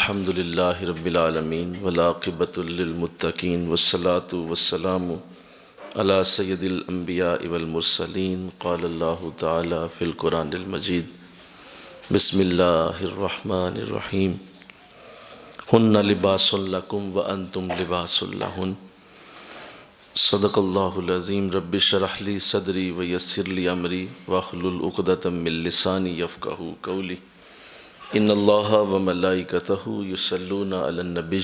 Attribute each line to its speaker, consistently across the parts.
Speaker 1: الحمد للہ رب العالمین والعاقبۃ للمتقین والصلاۃ والسلام علی سید الانبیاء والمرسلین قال اللہ تعالی فی القرآن المجید بسم اللہ الرحمن الرحیم ہن لباس لکم وانتم لباس لہن صدق اللہ العظیم رب اشرح لی صدری ویسر لی امری واحلل عقدۃ من لسانی یفقہوا قولی ان اللہ وملائکتہ یصلون علی النبی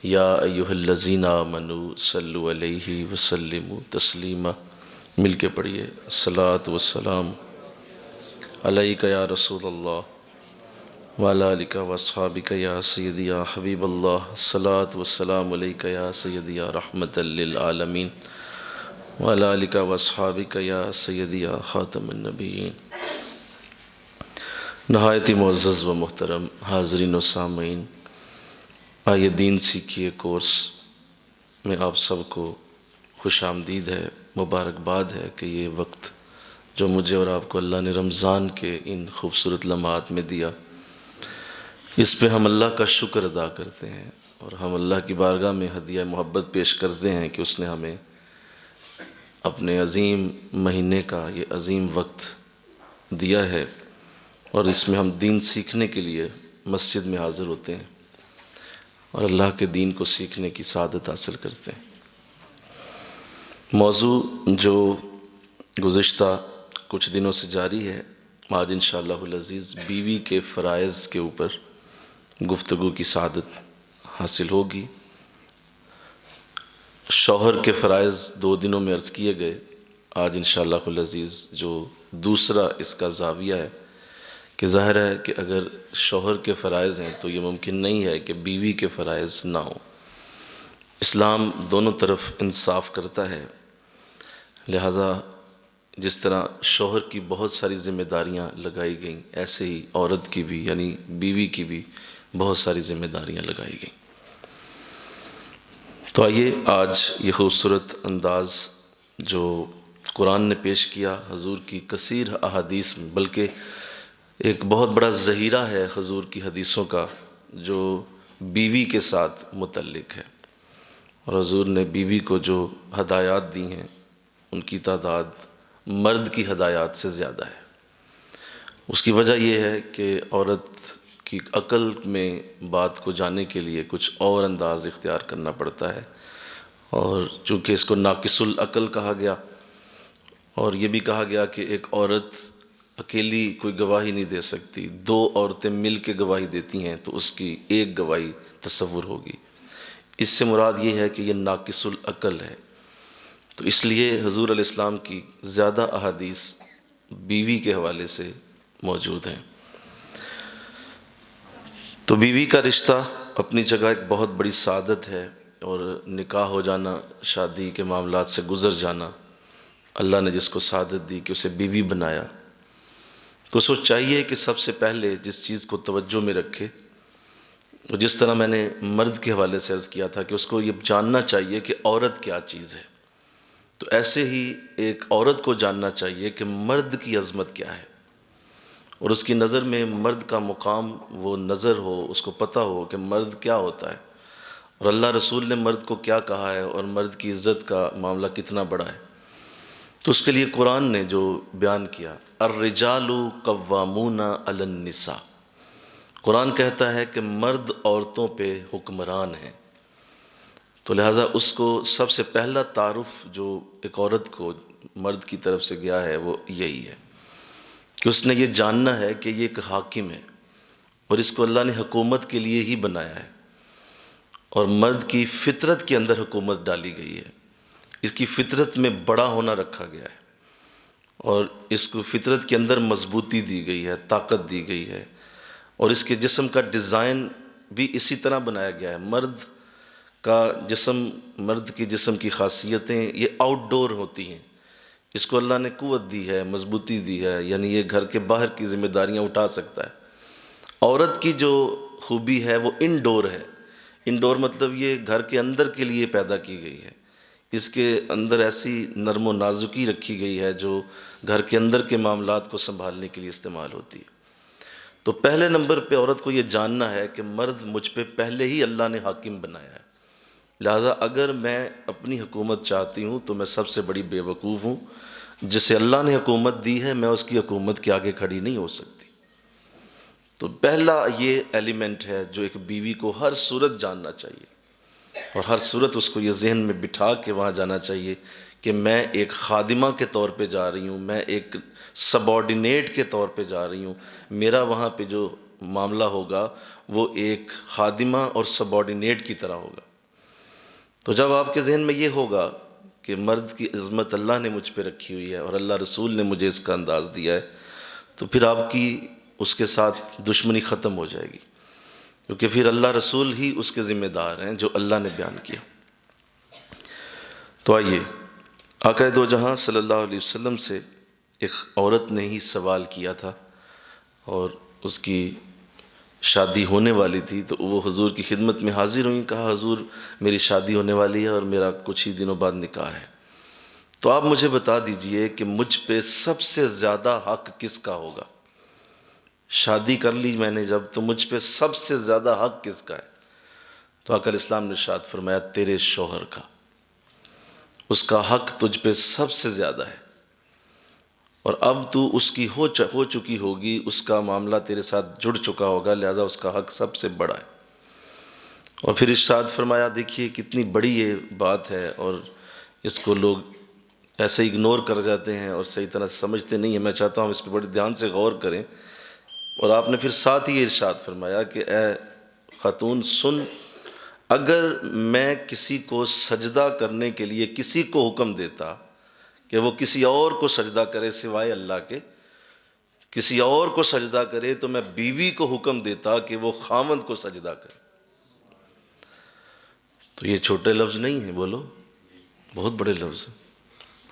Speaker 1: یا ایہا الذین آمنوا صلوا علیہ وسلموا تسلیما۔ مل کے پڑھیے، الصلاۃ والسلام علیک یا رسول اللہ وعلی آلک واصحابک یا سیدی یا حبیب اللہ، الصلاۃ والسلام علیک یا سیدی یا رحمۃ للعالمین وعلی آلک واصحابک یا سیدی یا خاتم النبیین۔ نہایت ہی معزز و محترم حاضرین و سامعین، آئیے دین سیکھیے کورس میں آپ سب کو خوش آمدید ہے، مبارکباد ہے کہ یہ وقت جو مجھے اور آپ کو اللہ نے رمضان کے ان خوبصورت لمحات میں دیا، اس پہ ہم اللہ کا شکر ادا کرتے ہیں اور ہم اللہ کی بارگاہ میں ہدیہ محبت پیش کرتے ہیں کہ اس نے ہمیں اپنے عظیم مہینے کا یہ عظیم وقت دیا ہے اور اس میں ہم دین سیکھنے کے لیے مسجد میں حاضر ہوتے ہیں اور اللہ کے دین کو سیکھنے کی سعادت حاصل کرتے ہیں۔ موضوع جو گزشتہ کچھ دنوں سے جاری ہے، آج انشاءاللہ العزیز بیوی کے فرائض کے اوپر گفتگو کی سعادت حاصل ہوگی۔ شوہر کے فرائض 2 دنوں میں عرض کیے گئے، آج انشاءاللہ العزیز جو دوسرا اس کا زاویہ ہے کہ ظاہر ہے کہ اگر شوہر کے فرائض ہیں تو یہ ممکن نہیں ہے کہ بیوی کے فرائض نہ ہوں۔ اسلام دونوں طرف انصاف کرتا ہے، لہٰذا جس طرح شوہر کی بہت ساری ذمہ داریاں لگائی گئیں، ایسے ہی عورت کی بھی یعنی بیوی کی بھی بہت ساری ذمہ داریاں لگائی گئیں۔ تو آئیے آج یہ خوبصورت انداز جو قرآن نے پیش کیا، حضور کی کثیر احادیث میں، بلکہ ایک بہت بڑا ذخیرہ ہے حضور کی حدیثوں کا جو بیوی کے ساتھ متعلق ہے، اور حضور نے بیوی کو جو ہدایات دی ہیں ان کی تعداد مرد کی ہدایات سے زیادہ ہے۔ اس کی وجہ یہ ہے کہ عورت کی عقل میں بات کو جاننے کے لیے کچھ اور انداز اختیار کرنا پڑتا ہے، اور چونکہ اس کو ناقص العقل کہا گیا اور یہ بھی کہا گیا کہ ایک عورت اکیلی کوئی گواہی نہیں دے سکتی، 2 عورتیں مل کے گواہی دیتی ہیں تو اس کی ایک گواہی تصور ہوگی۔ اس سے مراد یہ ہے کہ یہ ناقص العقل ہے، تو اس لیے حضور علیہ السلام کی زیادہ احادیث بیوی کے حوالے سے موجود ہیں۔ تو بیوی کا رشتہ اپنی جگہ ایک بہت بڑی سعادت ہے، اور نکاح ہو جانا، شادی کے معاملات سے گزر جانا، اللہ نے جس کو سعادت دی کہ اسے بیوی بنایا، تو اس کو چاہیے کہ سب سے پہلے جس چیز کو توجہ میں رکھے، جس طرح میں نے مرد کے حوالے سے عرض کیا تھا کہ اس کو یہ جاننا چاہیے کہ عورت کیا چیز ہے، تو ایسے ہی ایک عورت کو جاننا چاہیے کہ مرد کی عظمت کیا ہے، اور اس کی نظر میں مرد کا مقام وہ نظر ہو، اس کو پتہ ہو کہ مرد کیا ہوتا ہے، اور اللہ رسول نے مرد کو کیا کہا ہے اور مرد کی عزت کا معاملہ کتنا بڑا ہے۔ تو اس کے لیے قرآن نے جو بیان کیا، الرجال قوامون علی النساء، قرآن کہتا ہے کہ مرد عورتوں پہ حکمران ہیں، تو لہٰذا اس کو سب سے پہلا تعارف جو ایک عورت کو مرد کی طرف سے گیا ہے وہ یہی ہے کہ اس نے یہ جاننا ہے کہ یہ ایک حاکم ہے، اور اس کو اللہ نے حکومت کے لیے ہی بنایا ہے، اور مرد کی فطرت کے اندر حکومت ڈالی گئی ہے، اس کی فطرت میں بڑا ہونا رکھا گیا ہے، اور اس کو فطرت کے اندر مضبوطی دی گئی ہے، طاقت دی گئی ہے، اور اس کے جسم کا ڈیزائن بھی اسی طرح بنایا گیا ہے۔ مرد کا جسم، مرد کی جسم کی خاصیتیں یہ آؤٹ ڈور ہوتی ہیں، اس کو اللہ نے قوت دی ہے، مضبوطی دی ہے، یعنی یہ گھر کے باہر کی ذمہ داریاں اٹھا سکتا ہے۔ عورت کی جو خوبی ہے وہ انڈور ہے، انڈور مطلب یہ گھر کے اندر کے لیے پیدا کی گئی ہے، اس کے اندر ایسی نرم و نازکی رکھی گئی ہے جو گھر کے اندر کے معاملات کو سنبھالنے کے لیے استعمال ہوتی ہے۔ تو پہلے نمبر پہ عورت کو یہ جاننا ہے کہ مرد مجھ پہ پہلے ہی اللہ نے حاکم بنایا ہے، لہذا اگر میں اپنی حکومت چاہتی ہوں تو میں سب سے بڑی بے وقوف ہوں، جسے اللہ نے حکومت دی ہے میں اس کی حکومت کے آگے کھڑی نہیں ہو سکتی۔ تو پہلا یہ ایلیمنٹ ہے جو ایک بیوی کو ہر صورت جاننا چاہیے، اور ہر صورت اس کو یہ ذہن میں بٹھا کے وہاں جانا چاہیے کہ میں ایک خادمہ کے طور پہ جا رہی ہوں، میں ایک سبارڈینیٹ کے طور پہ جا رہی ہوں، میرا وہاں پہ جو معاملہ ہوگا وہ ایک خادمہ اور سبارڈینیٹ کی طرح ہوگا۔ تو جب آپ کے ذہن میں یہ ہوگا کہ مرد کی عظمت اللہ نے مجھ پہ رکھی ہوئی ہے اور اللہ رسول نے مجھے اس کا انداز دیا ہے، تو پھر آپ کی اس کے ساتھ دشمنی ختم ہو جائے گی، کیونکہ پھر اللہ رسول ہی اس کے ذمہ دار ہیں جو اللہ نے بیان کیا۔ تو آئیے، آقا دو جہاں صلی اللہ علیہ وسلم سے ایک عورت نے ہی سوال کیا تھا، اور اس کی شادی ہونے والی تھی، تو وہ حضور کی خدمت میں حاضر ہوئیں، کہا حضور میری شادی ہونے والی ہے اور میرا کچھ ہی دنوں بعد نکاح ہے، تو آپ مجھے بتا دیجئے کہ مجھ پہ سب سے زیادہ حق کس کا ہوگا؟ شادی کر لی میں نے جب، تو مجھ پہ سب سے زیادہ حق کس کا ہے؟ تو آقا اسلام نے ارشاد فرمایا تیرے شوہر کا، اس کا حق تجھ پہ سب سے زیادہ ہے، اور اب تو اس کی ہو چکی ہوگی، اس کا معاملہ تیرے ساتھ جڑ چکا ہوگا، لہذا اس کا حق سب سے بڑا ہے۔ اور پھر ارشاد فرمایا، دیکھیے کتنی بڑی یہ بات ہے، اور اس کو لوگ ایسے اگنور کر جاتے ہیں اور صحیح طرح سے سمجھتے نہیں ہیں، میں چاہتا ہوں اس پہ بڑے دھیان سے غور کریں۔ اور آپ نے پھر ساتھ ہی یہ ارشاد فرمایا کہ اے خاتون سن، اگر میں کسی کو سجدہ کرنے کے لیے کسی کو حکم دیتا کہ وہ کسی اور کو سجدہ کرے سوائے اللہ کے، کسی اور کو سجدہ کرے، تو میں بیوی کو حکم دیتا کہ وہ خاوند کو سجدہ کرے۔ تو یہ چھوٹے لفظ نہیں ہیں، بولو، بہت بڑے لفظ ہیں،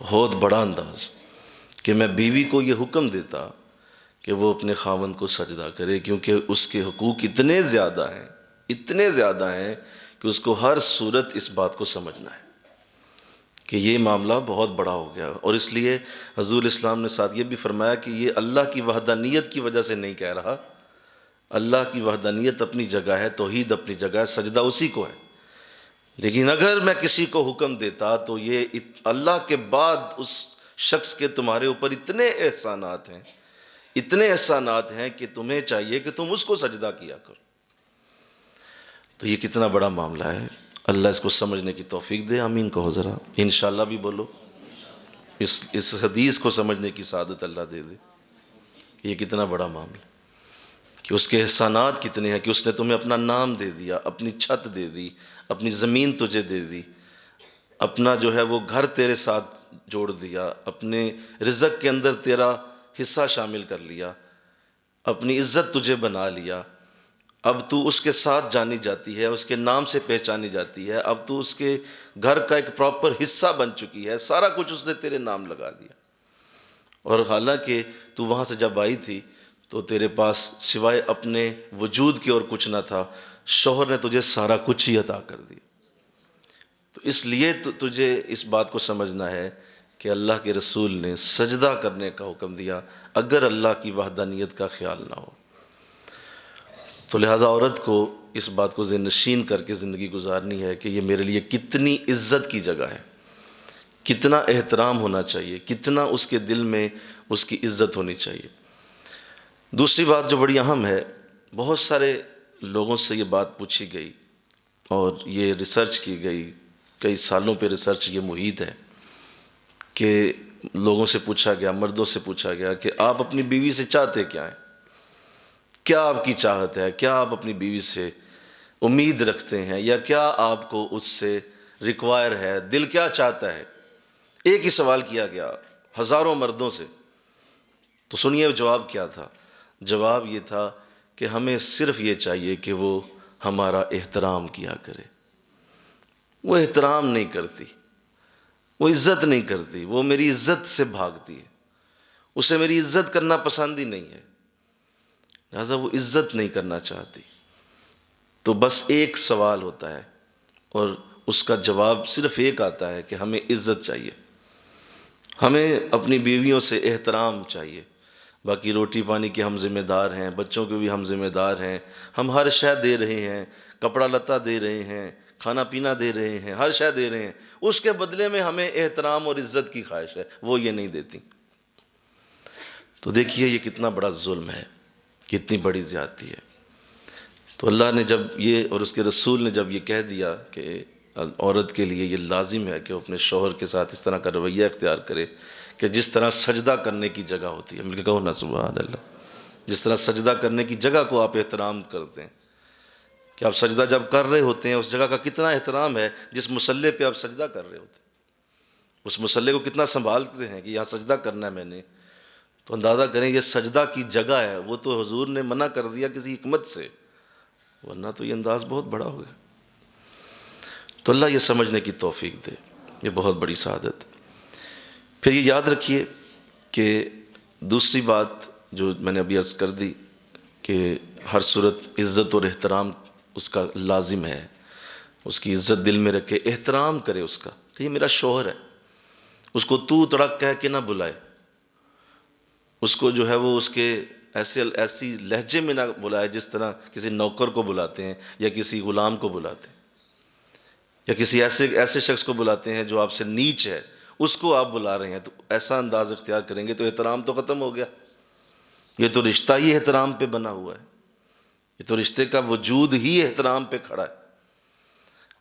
Speaker 1: بہت بڑا انداز کہ میں بیوی کو یہ حکم دیتا کہ وہ اپنے خاوند کو سجدہ کرے، کیونکہ اس کے حقوق اتنے زیادہ ہیں، اتنے زیادہ ہیں کہ اس کو ہر صورت اس بات کو سمجھنا ہے کہ یہ معاملہ بہت بڑا ہو گیا۔ اور اس لیے حضور اسلام نے ساتھ یہ بھی فرمایا کہ یہ اللہ کی وحدانیت کی وجہ سے نہیں کہہ رہا، اللہ کی وحدانیت اپنی جگہ ہے، توحید اپنی جگہ ہے، سجدہ اسی کو ہے، لیکن اگر میں کسی کو حکم دیتا تو یہ اللہ کے بعد اس شخص کے تمہارے اوپر اتنے احسانات ہیں، اتنے احسانات ہیں کہ تمہیں چاہیے کہ تم اس کو سجدہ کیا کرو۔ تو یہ کتنا بڑا معاملہ ہے، اللہ اس کو سمجھنے کی توفیق دے، آمین کہو ذرا، انشاءاللہ بھی بولو، اس حدیث کو سمجھنے کی سعادت اللہ دے دے۔ یہ کتنا بڑا معاملہ کہ اس کے احسانات کتنے ہیں، کہ اس نے تمہیں اپنا نام دے دیا، اپنی چھت دے دی، اپنی زمین تجھے دے دی، اپنا جو ہے وہ گھر تیرے ساتھ جوڑ دیا، اپنے رزق کے اندر تیرا حصہ شامل کر لیا، اپنی عزت تجھے بنا لیا، اب تو اس کے ساتھ جانی جاتی ہے، اس کے نام سے پہچانی جاتی ہے، اب تو اس کے گھر کا ایک پراپر حصہ بن چکی ہے، سارا کچھ اس نے تیرے نام لگا دیا۔ اور حالانکہ تو وہاں سے جب آئی تھی تو تیرے پاس سوائے اپنے وجود کے اور کچھ نہ تھا، شوہر نے تجھے سارا کچھ ہی عطا کر دیا۔ تو اس لیے تجھے اس بات کو سمجھنا ہے کہ اللہ کے رسول نے سجدہ کرنے کا حکم دیا اگر اللہ کی وحدانیت کا خیال نہ ہو۔ تو لہٰذا عورت کو اس بات کو ذہن نشین کر کے زندگی گزارنی ہے کہ یہ میرے لیے کتنی عزت کی جگہ ہے، کتنا احترام ہونا چاہیے، کتنا اس کے دل میں اس کی عزت ہونی چاہیے۔ دوسری بات جو بڑی اہم ہے، بہت سارے لوگوں سے یہ بات پوچھی گئی اور یہ ریسرچ کی گئی، کئی سالوں پہ ریسرچ یہ محیط ہے کہ لوگوں سے پوچھا گیا، مردوں سے پوچھا گیا کہ آپ اپنی بیوی سے چاہتے کیا ہیں، کیا آپ کی چاہت ہے، کیا آپ اپنی بیوی سے امید رکھتے ہیں، یا کیا آپ کو اس سے ریکوائر ہے، دل کیا چاہتا ہے۔ ایک ہی سوال کیا گیا ہزاروں مردوں سے، تو سنیے جواب کیا تھا۔ جواب یہ تھا کہ ہمیں صرف یہ چاہیے کہ وہ ہمارا احترام کیا کرے۔ وہ احترام نہیں کرتی، وہ عزت نہیں کرتی، وہ میری عزت سے بھاگتی ہے، اسے میری عزت کرنا پسند ہی نہیں ہے، لہذا وہ عزت نہیں کرنا چاہتی۔ تو بس ایک سوال ہوتا ہے اور اس کا جواب صرف ایک آتا ہے کہ ہمیں عزت چاہیے، ہمیں اپنی بیویوں سے احترام چاہیے، باقی روٹی پانی کے ہم ذمہ دار ہیں، بچوں کے بھی ہم ذمہ دار ہیں، ہم ہر شے دے رہے ہیں، کپڑا لتا دے رہے ہیں، کھانا پینا دے رہے ہیں، ہر شے دے رہے ہیں، اس کے بدلے میں ہمیں احترام اور عزت کی خواہش ہے، وہ یہ نہیں دیتی۔ تو دیکھیے یہ کتنا بڑا ظلم ہے، کتنی بڑی زیادتی ہے۔ تو اللہ نے جب یہ اور اس کے رسول نے جب یہ کہہ دیا کہ عورت کے لیے یہ لازم ہے کہ وہ اپنے شوہر کے ساتھ اس طرح کا رویہ اختیار کرے کہ جس طرح سجدہ کرنے کی جگہ ہوتی ہے، مل کے کہو نا سبحان اللہ، جس طرح سجدہ کرنے کی جگہ کو آپ احترام کرتے ہیں، کہ آپ سجدہ جب کر رہے ہوتے ہیں اس جگہ کا کتنا احترام ہے، جس مصلی پہ آپ سجدہ کر رہے ہوتے ہیں اس مصلی کو کتنا سنبھالتے ہیں کہ یہاں سجدہ کرنا ہے میں نے، تو اندازہ کریں یہ سجدہ کی جگہ ہے، وہ تو حضور نے منع کر دیا کسی حکمت سے، ورنہ تو یہ انداز بہت بڑا ہو گیا۔ تو اللہ یہ سمجھنے کی توفیق دے، یہ بہت بڑی سعادت۔ پھر یہ یاد رکھیے کہ دوسری بات جو میں نے ابھی عرض کر دی کہ ہر صورت عزت اور احترام اس کا لازم ہے، اس کی عزت دل میں رکھے، احترام کرے اس کا کہ یہ میرا شوہر ہے، اس کو تو تڑک کہہ کے نہ بلائے، اس کو جو ہے وہ اس کے ایسی لہجے میں نہ بلائے جس طرح کسی نوکر کو بلاتے ہیں یا کسی غلام کو بلاتے ہیں یا کسی ایسے شخص کو بلاتے ہیں جو آپ سے نیچ ہے، اس کو آپ بلا رہے ہیں، تو ایسا انداز اختیار کریں گے تو احترام تو ختم ہو گیا۔ یہ تو رشتہ ہی احترام پہ بنا ہوا ہے، یہ تو رشتے کا وجود ہی احترام پہ کھڑا ہے،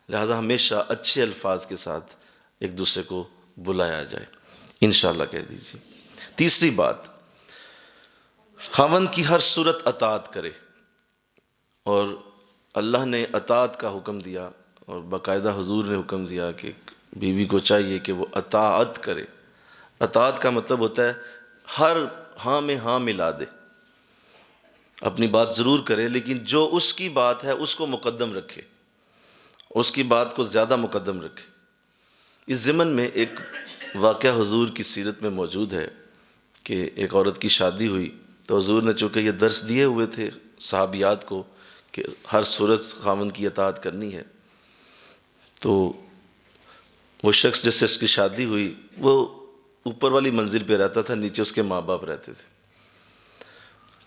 Speaker 1: لہذا ہمیشہ اچھے الفاظ کے ساتھ ایک دوسرے کو بلایا جائے، انشاءاللہ کہہ دیجیے۔ تیسری بات، خاوند کی ہر صورت اطاعت کرے، اور اللہ نے اطاعت کا حکم دیا اور باقاعدہ حضور نے حکم دیا کہ بیوی کو چاہیے کہ وہ اطاعت کرے۔ اطاعت کا مطلب ہوتا ہے ہر ہاں میں ہاں ملا دے، اپنی بات ضرور کرے لیکن جو اس کی بات ہے اس کو مقدم رکھے، اس کی بات کو زیادہ مقدم رکھے۔ اس ضمن میں ایک واقعہ حضور کی سیرت میں موجود ہے کہ ایک عورت کی شادی ہوئی تو حضور نے چونکہ یہ درس دیے ہوئے تھے صحابیات کو کہ ہر صورت خاوند کی اطاعت کرنی ہے، تو وہ شخص جس سے اس کی شادی ہوئی وہ اوپر والی منزل پہ رہتا تھا، نیچے اس کے ماں باپ رہتے تھے،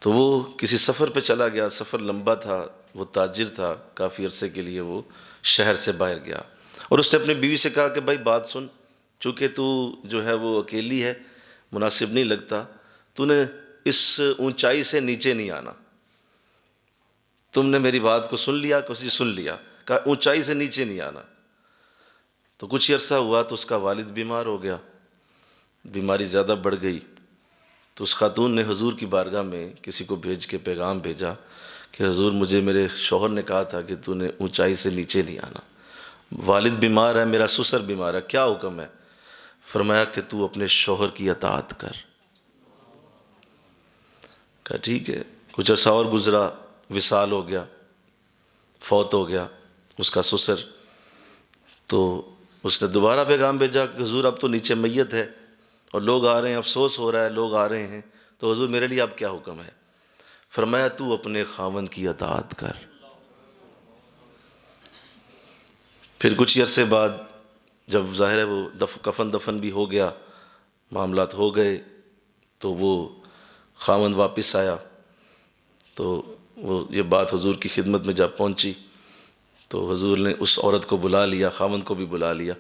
Speaker 1: تو وہ کسی سفر پہ چلا گیا، سفر لمبا تھا، وہ تاجر تھا، کافی عرصے کے لیے وہ شہر سے باہر گیا، اور اس نے اپنی بیوی سے کہا کہ بھائی بات سن، چونکہ تو جو ہے وہ اکیلی ہے، مناسب نہیں لگتا، تو نے اس اونچائی سے نیچے نہیں آنا، تم نے میری بات کو سن لیا، کسی سن لیا، کہا اونچائی سے نیچے نہیں آنا۔ تو کچھ عرصہ ہوا تو اس کا والد بیمار ہو گیا، بیماری زیادہ بڑھ گئی، تو اس خاتون نے حضور کی بارگاہ میں کسی کو بھیج کے پیغام بھیجا کہ حضور مجھے میرے شوہر نے کہا تھا کہ تو نے اونچائی سے نیچے نہیں آنا، والد بیمار ہے، میرا سسر بیمار ہے، کیا حکم ہے؟ فرمایا کہ تو اپنے شوہر کی اطاعت کر۔ کہا ٹھیک ہے۔ کچھ عرصہ اور گزرا، وصال ہو گیا، فوت ہو گیا اس کا سسر، تو اس نے دوبارہ پیغام بھیجا کہ حضور اب تو نیچے میت ہے اور لوگ آ رہے ہیں، افسوس ہو رہا ہے، لوگ آ رہے ہیں، تو حضور میرے لیے اب کیا حکم ہے؟ فرمایا تو اپنے خاوند کی اطاعت کر۔ پھر کچھ عرصے بعد جب ظاہر ہے وہ کفن دفن بھی ہو گیا، معاملات ہو گئے، تو وہ خاوند واپس آیا، تو وہ یہ بات حضور کی خدمت میں جب پہنچی تو حضور نے اس عورت کو بلا لیا، خاوند کو بھی بلا لیا،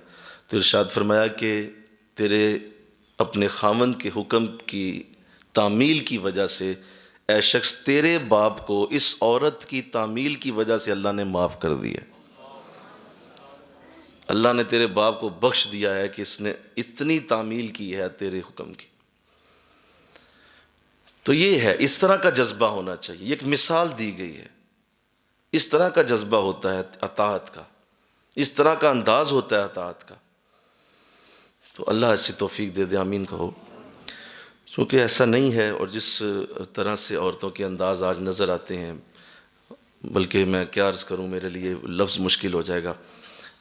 Speaker 1: تو ارشاد فرمایا کہ تیرے اپنے خاوند کے حکم کی تعمیل کی وجہ سے اے شخص تیرے باپ کو اس عورت کی تعمیل کی وجہ سے اللہ نے معاف کر دیا، اللہ نے تیرے باپ کو بخش دیا ہے کہ اس نے اتنی تعمیل کی ہے تیرے حکم کی۔ تو یہ ہے، اس طرح کا جذبہ ہونا چاہیے، ایک مثال دی گئی ہے، اس طرح کا جذبہ ہوتا ہے اطاعت کا، اس طرح کا انداز ہوتا ہے اطاعت کا، تو اللہ ایسی توفیق دے دے، آمین کہو۔ چونکہ ایسا نہیں ہے، اور جس طرح سے عورتوں کے انداز آج نظر آتے ہیں، بلکہ میں کیا عرض کروں، میرے لیے لفظ مشکل ہو جائے گا،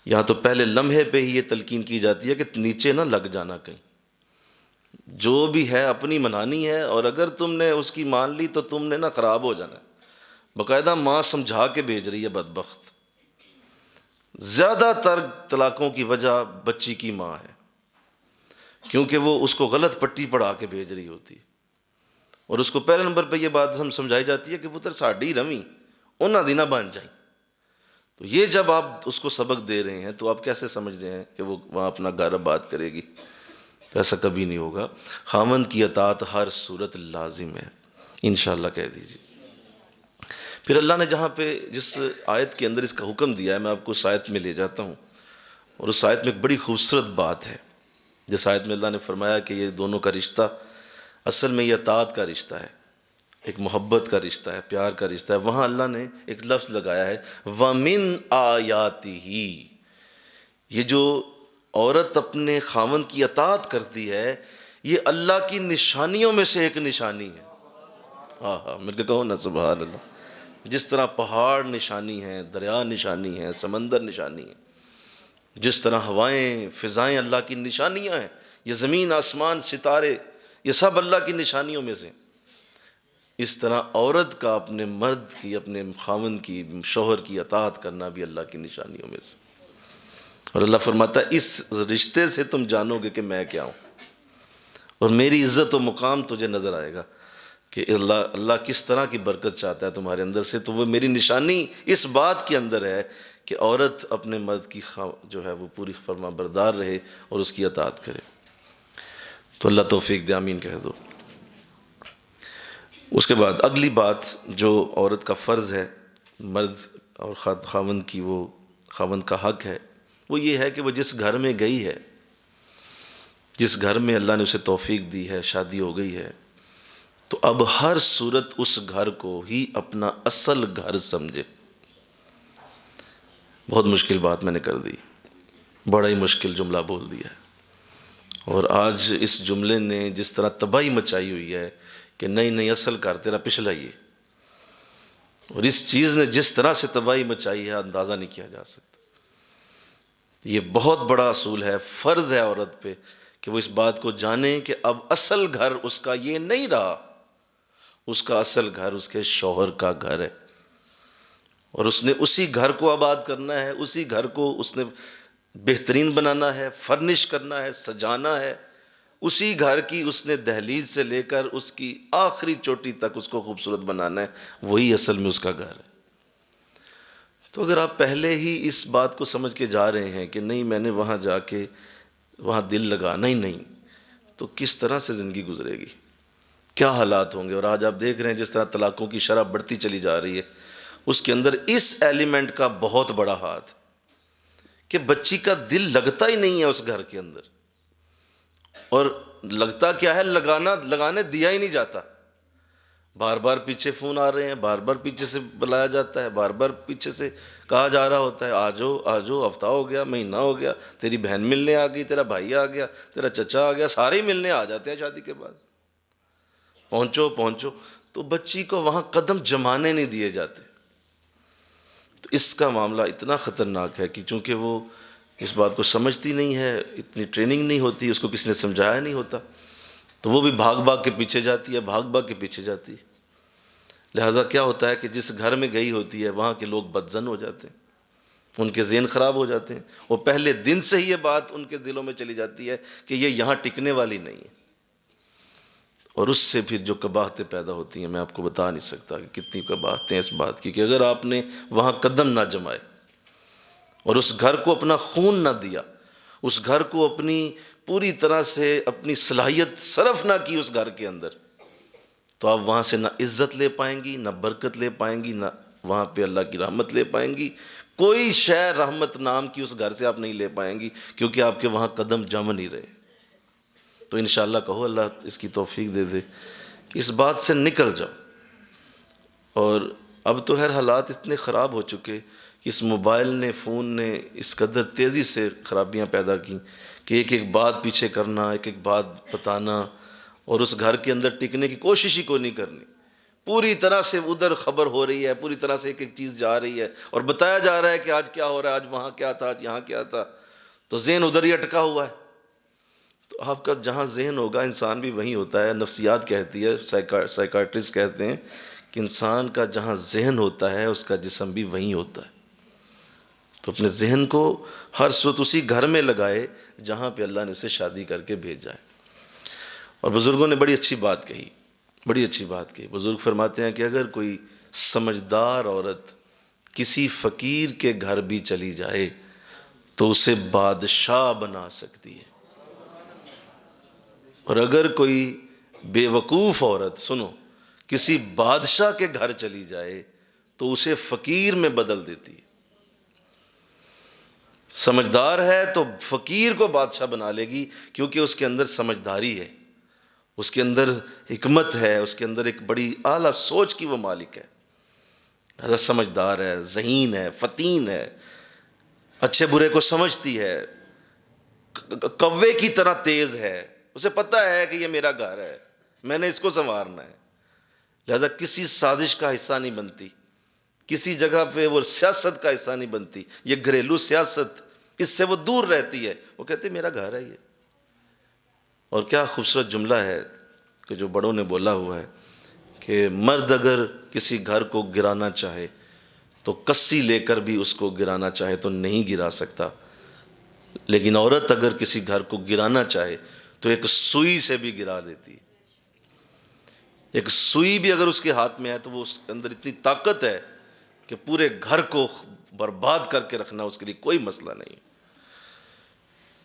Speaker 1: یہاں تو پہلے لمحے پہ ہی یہ تلقین کی جاتی ہے کہ نیچے نہ لگ جانا کہیں، جو بھی ہے اپنی منانی ہے، اور اگر تم نے اس کی مان لی تو تم نے نہ خراب ہو جانا ہے۔ باقاعدہ ماں سمجھا کے بھیج رہی ہے، بدبخت، زیادہ تر طلاقوں کی وجہ بچی کی ماں ہے، کیونکہ وہ اس کو غلط پٹی پڑھا کے بھیج رہی ہوتی ہے، اور اس کو پہلے نمبر پہ یہ بات ہم سمجھائی جاتی ہے کہ پتر ساڈی رمی انہاں دی نہ بن جائیں. تو یہ جب آپ اس کو سبق دے رہے ہیں تو آپ کیسے سمجھ رہے ہیں کہ وہ وہاں اپنا گھر آباد کرے گی؟ تو ایسا کبھی نہیں ہوگا. خاوند کی اطاعت ہر صورت لازم ہے، انشاءاللہ کہہ دیجیے. پھر اللہ نے جہاں پہ جس آیت کے اندر اس کا حکم دیا ہے، میں آپ کو اس آیت میں لے جاتا ہوں، اور اس آیت میں ایک بڑی خوبصورت بات ہے. جس آیت میں اللہ نے فرمایا کہ یہ دونوں کا رشتہ اصل میں یہ اطاعت کا رشتہ ہے، ایک محبت کا رشتہ ہے، پیار کا رشتہ ہے. وہاں اللہ نے ایک لفظ لگایا ہے وَمِنْ آیاتِهِ. یہ جو عورت اپنے خاوند کی اطاعت کرتی ہے یہ اللہ کی نشانیوں میں سے ایک نشانی ہے. ہاں مل کے کہو نا سبحان اللہ. جس طرح پہاڑ نشانی ہیں، دریا نشانی ہیں، سمندر نشانی ہے، جس طرح ہوائیں فضائیں اللہ کی نشانیاں ہیں، یہ زمین آسمان ستارے یہ سب اللہ کی نشانیوں میں سے، اس طرح عورت کا اپنے مرد کی، اپنے خاوند کی، شوہر کی اطاعت کرنا بھی اللہ کی نشانیوں میں سے. اور اللہ فرماتا ہے اس رشتے سے تم جانو گے کہ میں کیا ہوں، اور میری عزت و مقام تجھے نظر آئے گا کہ اللہ کس طرح کی برکت چاہتا ہے تمہارے اندر سے. تو وہ میری نشانی اس بات کے اندر ہے کہ عورت اپنے مرد کی جو ہے وہ پوری فرما بردار رہے اور اس کی اطاعت کرے. تو اللہ توفیق دے، آمین کہہ دو. اس کے بعد اگلی بات جو عورت کا فرض ہے مرد اور خاوند کی، وہ خاوند کا حق ہے، وہ یہ ہے کہ وہ جس گھر میں گئی ہے، جس گھر میں اللہ نے اسے توفیق دی ہے، شادی ہو گئی ہے، تو اب ہر صورت اس گھر کو ہی اپنا اصل گھر سمجھے. بہت مشکل بات میں نے کر دی، بڑا ہی مشکل جملہ بول دیا ہے. اور آج اس جملے نے جس طرح تباہی مچائی ہوئی ہے کہ نہیں اصل گھر تیرا پچھلا ہی ہے، اور اس چیز نے جس طرح سے تباہی مچائی ہے اندازہ نہیں کیا جا سکتا. یہ بہت بڑا اصول ہے، فرض ہے عورت پہ کہ وہ اس بات کو جانے کہ اب اصل گھر اس کا یہ نہیں رہا، اس کا اصل گھر اس کے شوہر کا گھر ہے، اور اس نے اسی گھر کو آباد کرنا ہے، اسی گھر کو اس نے بہترین بنانا ہے، فرنش کرنا ہے، سجانا ہے. اسی گھر کی اس نے دہلیز سے لے کر اس کی آخری چوٹی تک اس کو خوبصورت بنانا ہے، وہی اصل میں اس کا گھر ہے. تو اگر آپ پہلے ہی اس بات کو سمجھ کے جا رہے ہیں کہ نہیں میں نے وہاں جا کے وہاں دل لگانا ہی نہیں، تو کس طرح سے زندگی گزرے گی، کیا حالات ہوں گے. اور آج آپ دیکھ رہے ہیں جس طرح طلاقوں کی شرح بڑھتی چلی جا رہی ہے، اس کے اندر اس ایلیمنٹ کا بہت بڑا ہاتھ کہ بچی کا دل لگتا ہی نہیں ہے اس گھر کے اندر. اور لگتا کیا ہے، لگانے دیا ہی نہیں جاتا. بار بار پیچھے فون آ رہے ہیں، بار بار پیچھے سے بلایا جاتا ہے، بار بار پیچھے سے کہا جا رہا ہوتا ہے آجو، ہفتہ ہو گیا، مہینہ ہو گیا، تیری بہن ملنے آ گئی، تیرا بھائی آ گیا، تیرا چچا آ گیا، سارے ہی ملنے آ جاتے ہیں شادی کے بعد. پہنچو. تو بچی کو وہاں قدم جمانے نہیں دیے جاتے. تو اس کا معاملہ اتنا خطرناک ہے کہ چونکہ وہ اس بات کو سمجھتی نہیں ہے، اتنی ٹریننگ نہیں ہوتی، اس کو کسی نے سمجھایا نہیں ہوتا، تو وہ بھی بھاگ کے پیچھے جاتی ہے. لہٰذا کیا ہوتا ہے کہ جس گھر میں گئی ہوتی ہے وہاں کے لوگ بدظن ہو جاتے ہیں، ان کے ذہن خراب ہو جاتے ہیں، اور پہلے دن سے ہی یہ بات ان کے دلوں میں چلی جاتی ہے کہ یہ یہاں ٹکنے والی نہیں ہے. اور اس سے پھر جو قباحتیں پیدا ہوتی ہیں میں آپ کو بتا نہیں سکتا کہ کتنی قباحتیں اس بات کی کہ اگر آپ نے وہاں قدم نہ جمائے اور اس گھر کو اپنا خون نہ دیا، اس گھر کو اپنی پوری طرح سے اپنی صلاحیت صرف نہ کی اس گھر کے اندر، تو آپ وہاں سے نہ عزت لے پائیں گی، نہ برکت لے پائیں گی، نہ وہاں پہ اللہ کی رحمت لے پائیں گی. کوئی شے رحمت نام کی اس گھر سے آپ نہیں لے پائیں گی، کیونکہ آپ کے وہاں قدم جم نہیں رہے. تو انشاءاللہ کہو اللہ اس کی توفیق دے دے کہ اس بات سے نکل جاؤ. اور اب تو حالات اتنے خراب ہو چکے کہ اس موبائل نے، فون نے اس قدر تیزی سے خرابیاں پیدا کی کہ ایک بات پیچھے کرنا، ایک بات بتانا، اور اس گھر کے اندر ٹکنے کی کوشش ہی کوئی نہیں کرنی. پوری طرح سے ادھر خبر ہو رہی ہے، پوری طرح سے ایک چیز جا رہی ہے اور بتایا جا رہا ہے کہ آج کیا ہو رہا ہے، آج وہاں کیا تھا، آج یہاں کیا تھا. تو ذہن ادھر ہی اٹکا ہوا ہے. تو آپ کا جہاں ذہن ہوگا انسان بھی وہیں ہوتا ہے. نفسیات کہتی ہے، سائیکارٹسٹ کہتے ہیں کہ انسان کا جہاں ذہن ہوتا ہے اس کا جسم بھی وہیں ہوتا ہے. تو اپنے ذہن کو ہر صورت اسی گھر میں لگائے جہاں پہ اللہ نے اسے شادی کر کے بھیجا ہے. اور بزرگوں نے بڑی اچھی بات کہی بڑی اچھی بات کی. بزرگ فرماتے ہیں کہ اگر کوئی سمجھدار عورت کسی فقیر کے گھر بھی چلی جائے تو اسے بادشاہ بنا سکتی ہے، اور اگر کوئی بے وقوف عورت، سنو، کسی بادشاہ کے گھر چلی جائے تو اسے فقیر میں بدل دیتی ہے. سمجھدار ہے تو فقیر کو بادشاہ بنا لے گی، کیونکہ اس کے اندر سمجھداری ہے، اس کے اندر حکمت ہے، اس کے اندر ایک بڑی اعلیٰ سوچ کی وہ مالک ہے. حضرت سمجھدار ہے، ذہین ہے، فطین ہے، اچھے برے کو سمجھتی ہے، کوے کی طرح تیز ہے، اسے پتہ ہے کہ یہ میرا گھر ہے، میں نے اس کو سنوارنا ہے، لہذا کسی سازش کا حصہ نہیں بنتی، کسی جگہ پہ وہ سیاست کا حصہ نہیں بنتی. یہ گھریلو سیاست، اس سے وہ دور رہتی ہے. وہ کہتے میرا گھر ہے یہ. اور کیا خوبصورت جملہ ہے کہ جو بڑوں نے بولا ہوا ہے کہ مرد اگر کسی گھر کو گرانا چاہے تو کسی لے کر بھی اس کو گرانا چاہے تو نہیں گرا سکتا، لیکن عورت اگر کسی گھر کو گرانا چاہے تو ایک سوئی سے بھی گرا دیتی. ایک سوئی بھی اگر اس کے ہاتھ میں ہے تو وہ اس کے اندر اتنی طاقت ہے کہ پورے گھر کو برباد کر کے رکھنا اس کے لیے کوئی مسئلہ نہیں.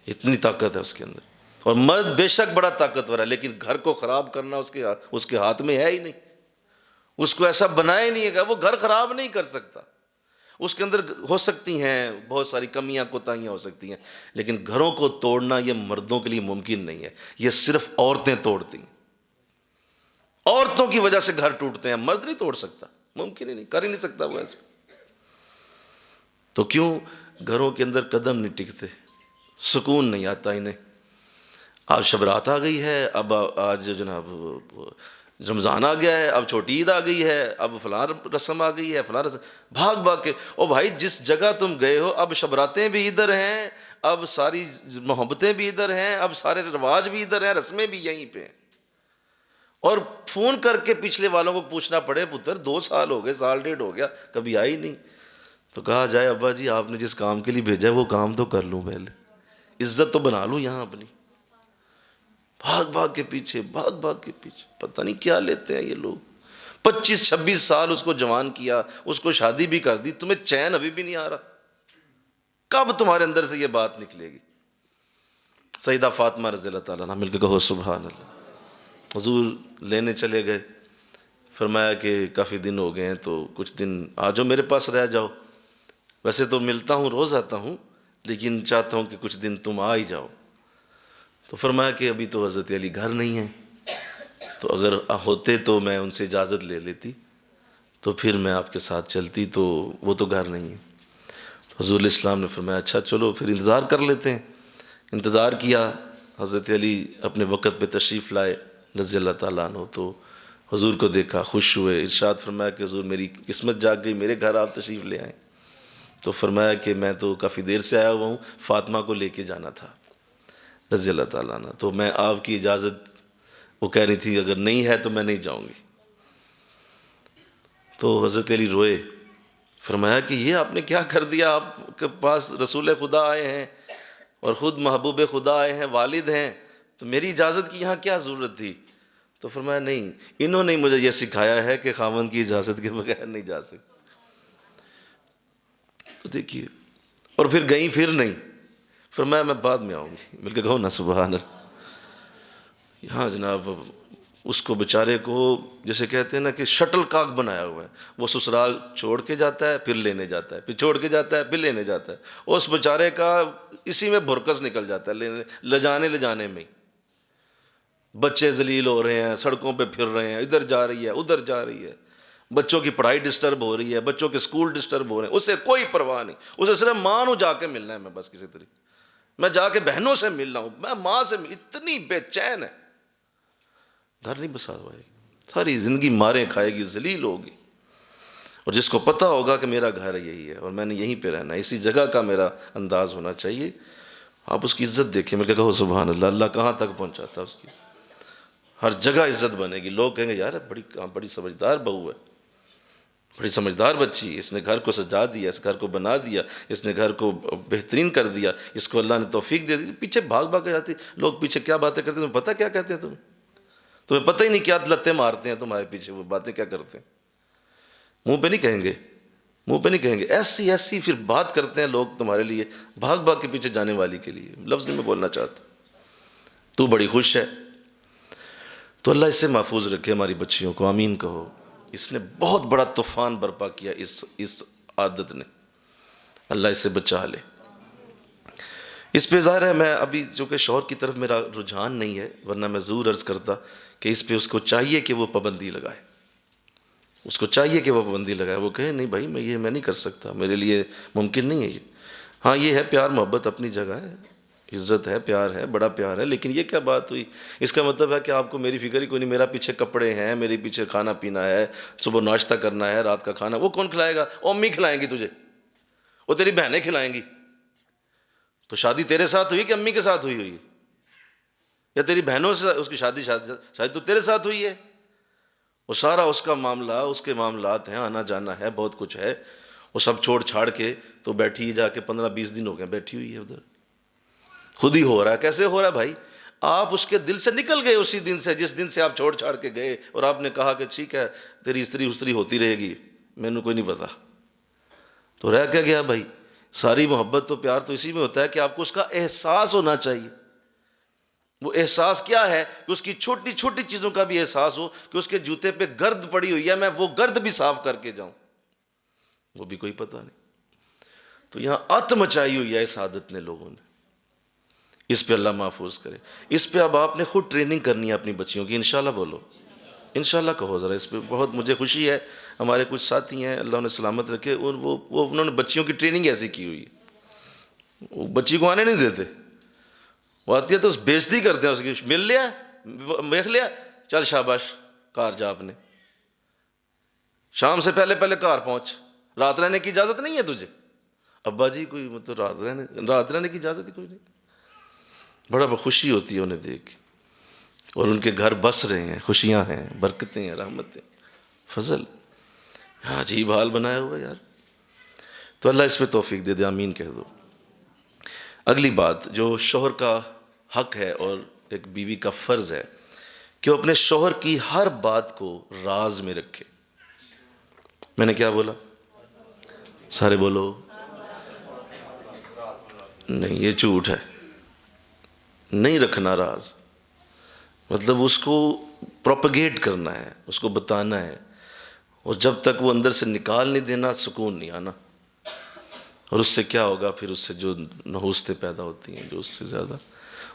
Speaker 1: اتنی طاقت ہے اس کے اندر. اور مرد بے شک بڑا طاقتور ہے، لیکن گھر کو خراب کرنا اس کے ہاتھ میں ہے ہی نہیں. اس کو ایسا بنایا ہی نہیں ہے، وہ گھر خراب نہیں کر سکتا. اس کے اندر ہو سکتی ہیں بہت ساری کمیاں کوتاہیاں ہو سکتی ہیں، لیکن گھروں کو توڑنا یہ مردوں کے لیے ممکن نہیں ہے. یہ صرف عورتیں توڑتی ہیں. عورتوں کی وجہ سے گھر ٹوٹتے ہیں، مرد نہیں توڑ سکتا، ممکن ہی نہیں، کر ہی نہیں سکتا وہ ایسا. تو کیوں گھروں کے اندر قدم نہیں ٹکتے، سکون نہیں آتا انہیں. آج شب رات آ گئی ہے، اب آج جناب رمضان آ گیا ہے، اب چھوٹی عید آ گئی ہے، اب فلاں رسم آ گئی ہے، فلاں رسم، بھاگ بھاگ کے. او بھائی جس جگہ تم گئے ہو اب شبراتیں بھی ادھر ہیں، اب ساری محبتیں بھی ادھر ہیں، اب سارے رواج بھی ادھر ہیں، رسمیں بھی یہیں پہ ہیں. اور فون کر کے پچھلے والوں کو پوچھنا پڑے پتر 2 سال ہو گئے، سال ڈیڑھ ہو گیا، کبھی آئی نہیں. تو کہا جائے ابا جی آپ نے جس کام کے لیے بھیجا ہے وہ کام تو کر لوں، پہلے عزت تو بنا لوں یہاں اپنی. بھاگ بھاگ کے پیچھے، بھاگ بھاگ کے پیچھے، پتہ نہیں کیا لیتے ہیں یہ لوگ. 25-26 سال اس کو جوان کیا، اس کو شادی بھی کر دی، تمہیں چین ابھی بھی نہیں آ رہا. کب تمہارے اندر سے یہ بات نکلے گی؟ سیدہ فاطمہ رضی اللہ تعالیٰ عنہ، مل کے کہو سبحان اللہ. حضور لینے چلے گئے، فرمایا کہ کافی دن ہو گئے ہیں تو کچھ دن آ جاؤ میرے پاس رہ جاؤ. ویسے تو ملتا ہوں، روز آتا ہوں، لیکن چاہتا ہوں کہ کچھ دن تم آ ہی جاؤ. تو فرمایا کہ ابھی تو حضرت علی گھر نہیں ہیں، تو اگر ہوتے تو میں ان سے اجازت لے لیتی، تو پھر میں آپ کے ساتھ چلتی، تو وہ تو گھر نہیں ہے. تو حضور علیہ السلام نے فرمایا اچھا چلو پھر انتظار کر لیتے ہیں. انتظار کیا، حضرت علی اپنے وقت پہ تشریف لائے رضی اللہ تعالیٰ عنہ. تو حضور کو دیکھا، خوش ہوئے، ارشاد فرمایا کہ حضور میری قسمت جاگ گئی، میرے گھر آپ تشریف لے آئیں. تو فرمایا کہ میں تو کافی دیر سے آیا ہوا ہوں، فاطمہ کو لے کے جانا تھا رضی اللہ تعالیٰ عنہ، تو میں آپ کی اجازت، وہ کہہ رہی تھی اگر نہیں ہے تو میں نہیں جاؤں گی. تو حضرت علی روئے. فرمایا کہ یہ آپ نے کیا کر دیا، آپ کے پاس رسول خدا آئے ہیں اور خود محبوب خدا آئے ہیں، والد ہیں، تو میری اجازت کی یہاں کیا ضرورت تھی؟ تو فرمایا نہیں، انہوں نے مجھے یہ سکھایا ہے کہ خاوند کی اجازت کے بغیر نہیں جا سکتے. تو دیکھیے، اور پھر گئیں، پھر نہیں. فرمایا میں بعد میں آؤں گی. مل کے کہو نا سبحان اللہ. ہاں جناب، اس کو بیچارے کو جیسے کہتے ہیں نا کہ شٹل کاک بنایا ہوا ہے. وہ سسرال چھوڑ کے جاتا ہے، پھر لینے جاتا ہے، پھر چھوڑ کے جاتا ہے، پھر لینے جاتا ہے. اس بیچارے کا اسی میں بھرکس نکل جاتا ہے، لے جانے میں. بچے ذلیل ہو رہے ہیں، سڑکوں پہ پھر رہے ہیں، ادھر جا رہی ہے ادھر جا رہی ہے، بچوں کی پڑھائی ڈسٹرب ہو رہی ہے، بچوں کے سکول ڈسٹرب ہو رہے ہیں، اسے کوئی پرواہ نہیں. اسے صرف ماں کو جا کے ملنا ہے، میں بس کسی طریقے میں جا کے بہنوں سے مل رہا ہوں، میں ماں سے اتنی بے چین ہے. گھر نہیں بسا پائے گی، ساری زندگی ماریں کھائے گی، ذلیل ہوگی. اور جس کو پتہ ہوگا کہ میرا گھر یہی ہے اور میں نے یہیں پہ رہنا ہے، اسی جگہ کا میرا انداز ہونا چاہیے، آپ اس کی عزت دیکھیں. میں کہو سبحان اللہ. اللہ کہاں تک پہنچاتا ہے اس کی، ہر جگہ عزت بنے گی. لوگ کہیں گے یار بڑی سمجھدار بہو ہے، بڑی سمجھدار بچی، اس نے گھر کو سجا دیا، اس گھر کو بنا دیا، اس نے گھر کو بہترین کر دیا، اس کو اللہ نے توفیق دے دی. پیچھے بھاگ بھاگ کے جاتی، لوگ پیچھے کیا باتیں کرتے ہیں تمہیں پتہ کیا کہتے ہیں؟ تمہیں تمہیں پتہ ہی نہیں کیا لتیں مارتے ہیں تمہارے پیچھے، وہ باتیں کیا کرتے ہیں، منہ پہ نہیں کہیں گے، منہ پہ نہیں کہیں گے، ایسی ایسی پھر بات کرتے ہیں لوگ تمہارے لیے، بھاگ بھاگ کے پیچھے جانے والی کے لیے، لفظ نہیں میں بولنا چاہتا، تو بڑی خوش ہے۔ تو اللہ اس سے محفوظ رکھے ہماری بچیوں کو، آمین کہو۔ اس نے بہت بڑا طوفان برپا کیا اس عادت نے، اللہ اس سے بچا لے۔ اس پہ ظاہر ہے میں ابھی چونکہ شوہر کی طرف میرا رجحان نہیں ہے، ورنہ میں ضرور عرض کرتا کہ اس پہ اس کو چاہیے کہ وہ پابندی لگائے، اس کو چاہیے کہ وہ پابندی لگائے، وہ کہے نہیں بھائی میں نہیں کر سکتا، میرے لیے ممکن نہیں ہے یہ۔ ہاں یہ ہے پیار محبت اپنی جگہ ہے، عزت ہے، پیار ہے، بڑا پیار ہے، لیکن یہ کیا بات ہوئی؟ اس کا مطلب ہے کہ آپ کو میری فکر ہی کوئی نہیں، میرا پیچھے کپڑے ہیں، میرے پیچھے کھانا پینا ہے، صبح ناشتہ کرنا ہے، رات کا کھانا، وہ کون کھلائے گا؟ امی کھلائیں گی تجھے، وہ تیری بہنیں کھلائیں گی۔ تو شادی تیرے ساتھ ہوئی کہ امی کے ساتھ ہوئی ہے؟ یا تیری بہنوں سے اس کی شادی تو تیرے ساتھ ہوئی ہے؟ وہ سارا اس کا معاملہ، اس کے معاملات ہیں، آنا جانا ہے، بہت کچھ ہے، وہ سب چھوڑ چھاڑ کے تو بیٹھی جا کے 15-20 دن ہو گئے بیٹھی ہوئی ہے ادھر، خود ہی ہو رہا ہے۔ کیسے ہو رہا ہے بھائی؟ آپ اس کے دل سے نکل گئے اسی دن سے، جس دن سے آپ چھوڑ چھاڑ کے گئے اور آپ نے کہا کہ ٹھیک ہے تیری استری استری ہوتی رہے گی، میں نے کوئی نہیں پتا، تو رہ کیا گیا بھائی؟ ساری محبت تو پیار تو اسی میں ہوتا ہے کہ آپ کو اس کا احساس ہونا چاہیے۔ وہ احساس کیا ہے کہ اس کی چھوٹی چھوٹی چیزوں کا بھی احساس ہو، کہ اس کے جوتے پہ گرد پڑی ہوئی ہے، میں وہ گرد بھی صاف کر کے جاؤں، وہ بھی کوئی پتہ نہیں۔ تو یہاں ات مچائی ہوئی ہے اس عادت نے لوگوں نے، اس پہ اللہ محفوظ کرے۔ اس پہ اب آپ نے خود ٹریننگ کرنی ہے اپنی بچیوں کی، انشاءاللہ بولو، انشاءاللہ کہو ذرا۔ اس پہ بہت مجھے خوشی ہے، ہمارے کچھ ساتھی ہیں اللہ انہیں سلامت رکھے، انہوں نے بچیوں کی ٹریننگ ایسی کی ہوئی ہے، وہ بچی کو آنے نہیں دیتے، وہ آتی ہے تو بےزتی کرتے ہیں اس کی، مل لیا دیکھ لیا چل شاباش کار جا اپنے، شام سے پہلے پہلے کار پہنچ، رات رہنے کی اجازت نہیں ہے تجھے؟ ابا جی کوئی مطلب رات رہنے کی اجازت ہی کوئی نہیں۔ بڑا خوشی ہوتی ہے انہیں دیکھ کے، اور ان کے گھر بس رہے ہیں، خوشیاں ہیں، برکتیں ہیں، رحمتیں، فضل، عجیب حال بنایا ہوا یار۔ تو اللہ اس پہ توفیق دے دے، آمین کہہ دو۔ اگلی بات جو شوہر کا حق ہے اور ایک بیوی کا فرض ہے کہ وہ اپنے شوہر کی ہر بات کو راز میں رکھے۔ میں نے کیا بولا؟ سارے بولو۔ نہیں یہ جھوٹ ہے، نہیں رکھنا راز، مطلب اس کو پروپیگیٹ کرنا ہے، اس کو بتانا ہے، اور جب تک وہ اندر سے نکال نہیں دینا سکون نہیں آنا۔ اور اس سے کیا ہوگا پھر؟ اس سے جو نحوستیں پیدا ہوتی ہیں، جو اس سے زیادہ،